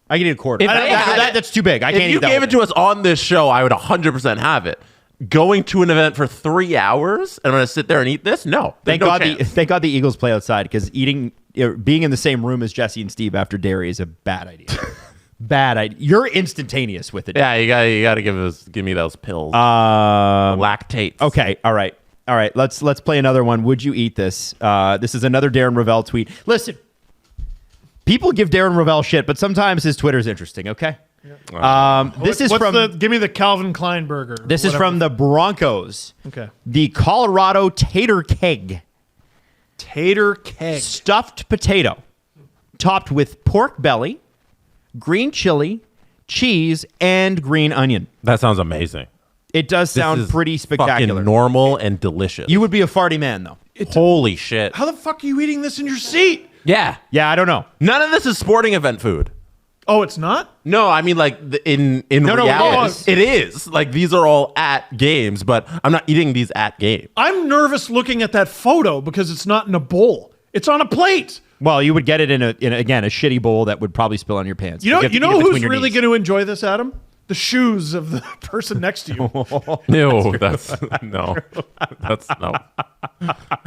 I could eat a quarter. If they had it- That's too big. I can't if eat you that. gave it to us on this show, I would 100% have it. Going to an event for 3 hours and I'm going to sit there and eat this? No. Thank no God chance. thank God the Eagles play outside because being in the same room as Jesse and Steve after dairy is a bad idea. Bad idea. You're instantaneous with it. Yeah, you got to give me those pills. Lactates. Okay. All right. Let's play another one. Would you eat this? This is another Darren Ravel tweet. Listen, people give Darren Ravel shit, but sometimes his Twitter's interesting. Okay. This is from. Give me the Calvin Klein burger. This is from the Broncos. Okay. The Colorado Tater Keg. Tater Keg. Stuffed potato, topped with pork belly, green chili, cheese, and green onion. That sounds amazing. It does sound This is pretty spectacular. Fucking normal and delicious. You would be a farty man, though. Holy shit. How the fuck are you eating this in your seat? Yeah. Yeah, I don't know. None of this is sporting event food. Oh, it's not? No, I mean like in No, reality, it is. Like these are all at games, but I'm not eating these at games. I'm nervous looking at that photo because it's not in a bowl. It's on a plate. Well, you would get it in a shitty bowl that would probably spill on your pants. You know have to eat it who's between your really knees. going to enjoy this, Adam? The shoes of the person next to you. No, that's no.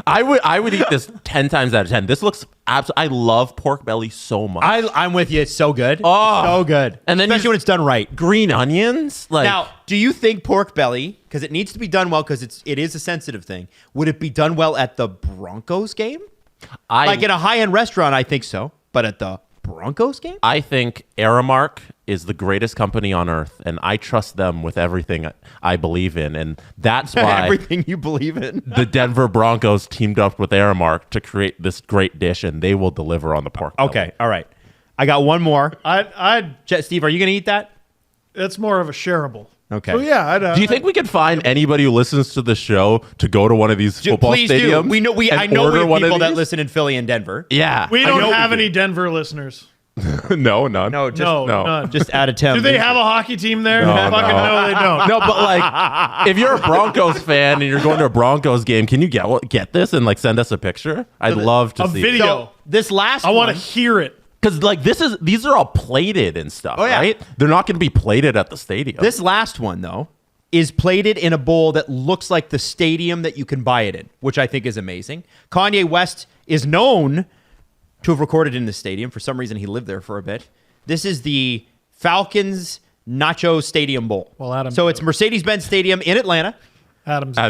I would eat this 10 times out of 10. This looks absolutely. I love pork belly so much. I'm with you. It's so good. Oh. So good. And then especially when it's done right. Green onions, like Now, do you think pork belly, because it needs to be done well, because it is a sensitive thing, would it be done well at the Broncos game? Like in a high-end restaurant, I think so. But at the Broncos game? I think Aramark is the greatest company on earth, and I trust them with everything I believe in, and that's why Everything you believe in. the Denver Broncos teamed up with Aramark to create this great dish, and they will deliver on the pork belly. Okay, all right. I got one more. Steve, are you going to eat that? It's more of a shareable. Okay. So yeah, Do you think we could find anybody who listens to the show to go to one of these football Please stadiums? do. I and know we order have one of people that these? listen in Philly and Denver. Yeah. we know don't we have do. any Denver listeners? No, none. No, just No, no. none. just out of town. Do they have a hockey team there? No, Fucking no. no, they don't. No, but like, if you're a Broncos fan and you're going to a Broncos game, can you get this and like send us a picture? I'd love to A see video. So, this last I want one, to hear it. because like these are all plated and stuff, yeah. right? They're not going to be plated at the stadium. This last one, though, is plated in a bowl that looks like the stadium that you can buy it in, which I think is amazing. Kanye West is known to have recorded in the stadium. For some reason, he lived there for a bit. This is the Falcons Nacho Stadium Bowl. Well, Adam's so it's out. Mercedes-Benz Stadium in Atlanta. Adams. I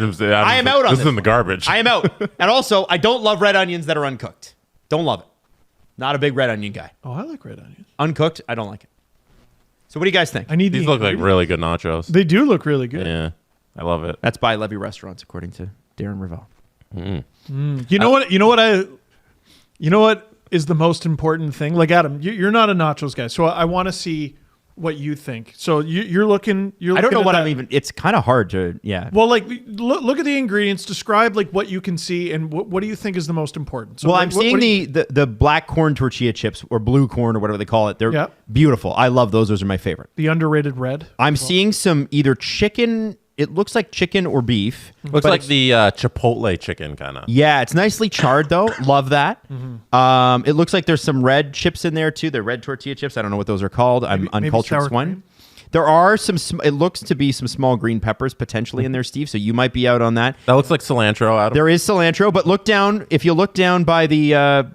am out on this. this is in the one. garbage. I am out. And also, I don't love red onions that are uncooked. Don't love it. Not a big red onion guy. Oh, I like red onions. Uncooked, I don't like it. So what do you guys think? I need These the look like ingredients. really good nachos. They do look really good. Yeah, I love it. That's by Levy Restaurants, according to Darren Ravel. You know what? You know what is the most important thing? Like Adam, you're not a nachos guy, so I want to see what you think. So you're looking. I don't know at what that. I'm even. It's kind of hard to. Yeah. Well, like look at the ingredients. Describe like what you can see, and what do you think is the most important? So, Well, like, I'm seeing what do you- the black corn tortilla chips or blue corn or whatever they call it. They're Yeah. beautiful. I love those. Those are my favorite. the underrated red. I'm seeing some either chicken. It looks like chicken or beef. Looks but like it's- the Chipotle chicken kind of. Yeah, it's nicely charred though. Love that. It looks like there's some red chips in there too. They're red tortilla chips. I don't know what those are called. I'm maybe uncultured sour swine. cream? There are some. It looks to be some small green peppers potentially in there, Steve. So you might be out on that. That looks like cilantro. Adam. There is cilantro, but look down. If you look down by the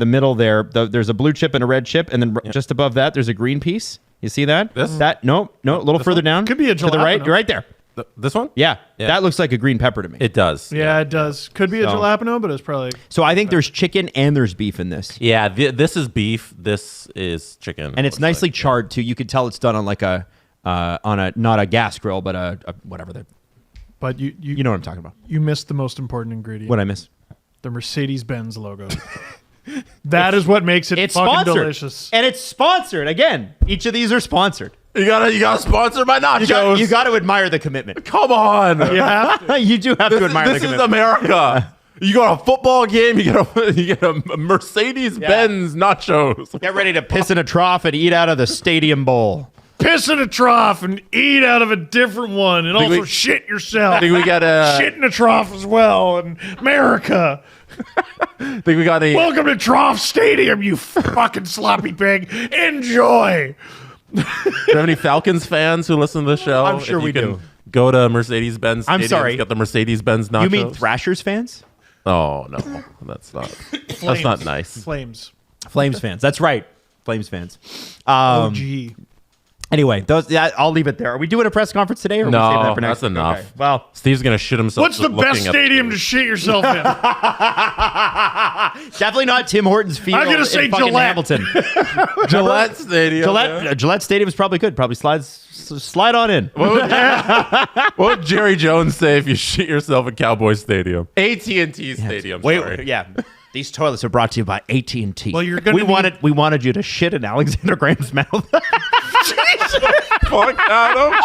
middle there, there's a blue chip and a red chip, and then just above that, there's a green piece. You see that? This? That no, a little further down. Could be a to the right, jalapeno. right there. This one? Yeah, Yeah. that looks like a green pepper to me. It does. Yeah, it does. Could be a So- jalapeno, but it's probably So I think there's chicken and there's beef in this, Yeah, this is beef. This is chicken. and it's looks nicely like. charred too. You could tell it's done on like a not a gas grill, but a whatever. But you You know what I'm talking about. you missed the most important ingredient. What I miss? The Mercedes-Benz logo. That is what makes it It's fucking sponsored, delicious. and it's sponsored again. Each of these are sponsored. You gotta sponsor my nachos. You got to admire the commitment. Come on. You have to. You do have to admire This the is commitment. America. You go to a football game. You get a Mercedes-Benz nachos. Get ready to piss in a trough and eat out of the stadium bowl. Piss in a trough and eat out of a different one, and also we- shit yourself. I think we got a. Shit in a trough as well, and America. Think we got a. Welcome to Trough Stadium, you fucking sloppy pig. Enjoy. Do you have any Falcons fans who listen to the show? I'm sure If we you can do. Go to Mercedes-Benz. I'm Stadium, sorry. Get the Mercedes-Benz nachos. You mean Thrashers fans? Oh no, that's not. That's not nice. Flames. Flames fans. That's right. Flames fans. OG. Anyway, I'll leave it there. Are we doing a press conference today? Or are we saving No, that for next that's week? enough. Okay. Well, Steve's gonna shit himself. What's the best stadium to shit yourself in? definitely not Tim Hortons Field. I'm gonna in say fucking Gillette. Hamilton. Gillette Stadium? Gillette Stadium is probably good. Probably slide on in. What would Jerry Jones say if you shit yourself at Cowboy Stadium? AT&T Stadium. sorry. Yeah. These toilets are brought to you by AT&T. Well, you're gonna we wanted you to shit in Alexander Graham's mouth. Fuck Adam.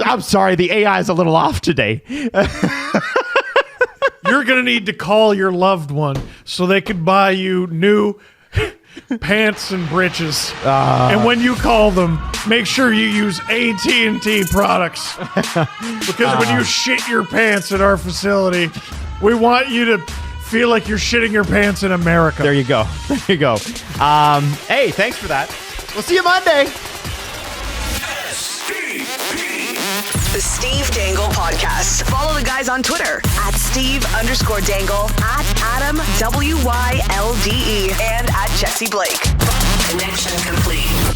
I'm sorry, the AI is a little off today. You're going to need to call your loved one so they could buy you new pants and breeches. And when you call them, make sure you use AT&T products. Because when you shit your pants at our facility, we want you to feel like you're shitting your pants in America. There you go. There you go. Hey, thanks for that. We'll see you Monday. The Steve Dangle Podcast. Follow the guys on Twitter at Steve_Dangle, at Adam WYLDE, and at Jesse Blake. Connection complete.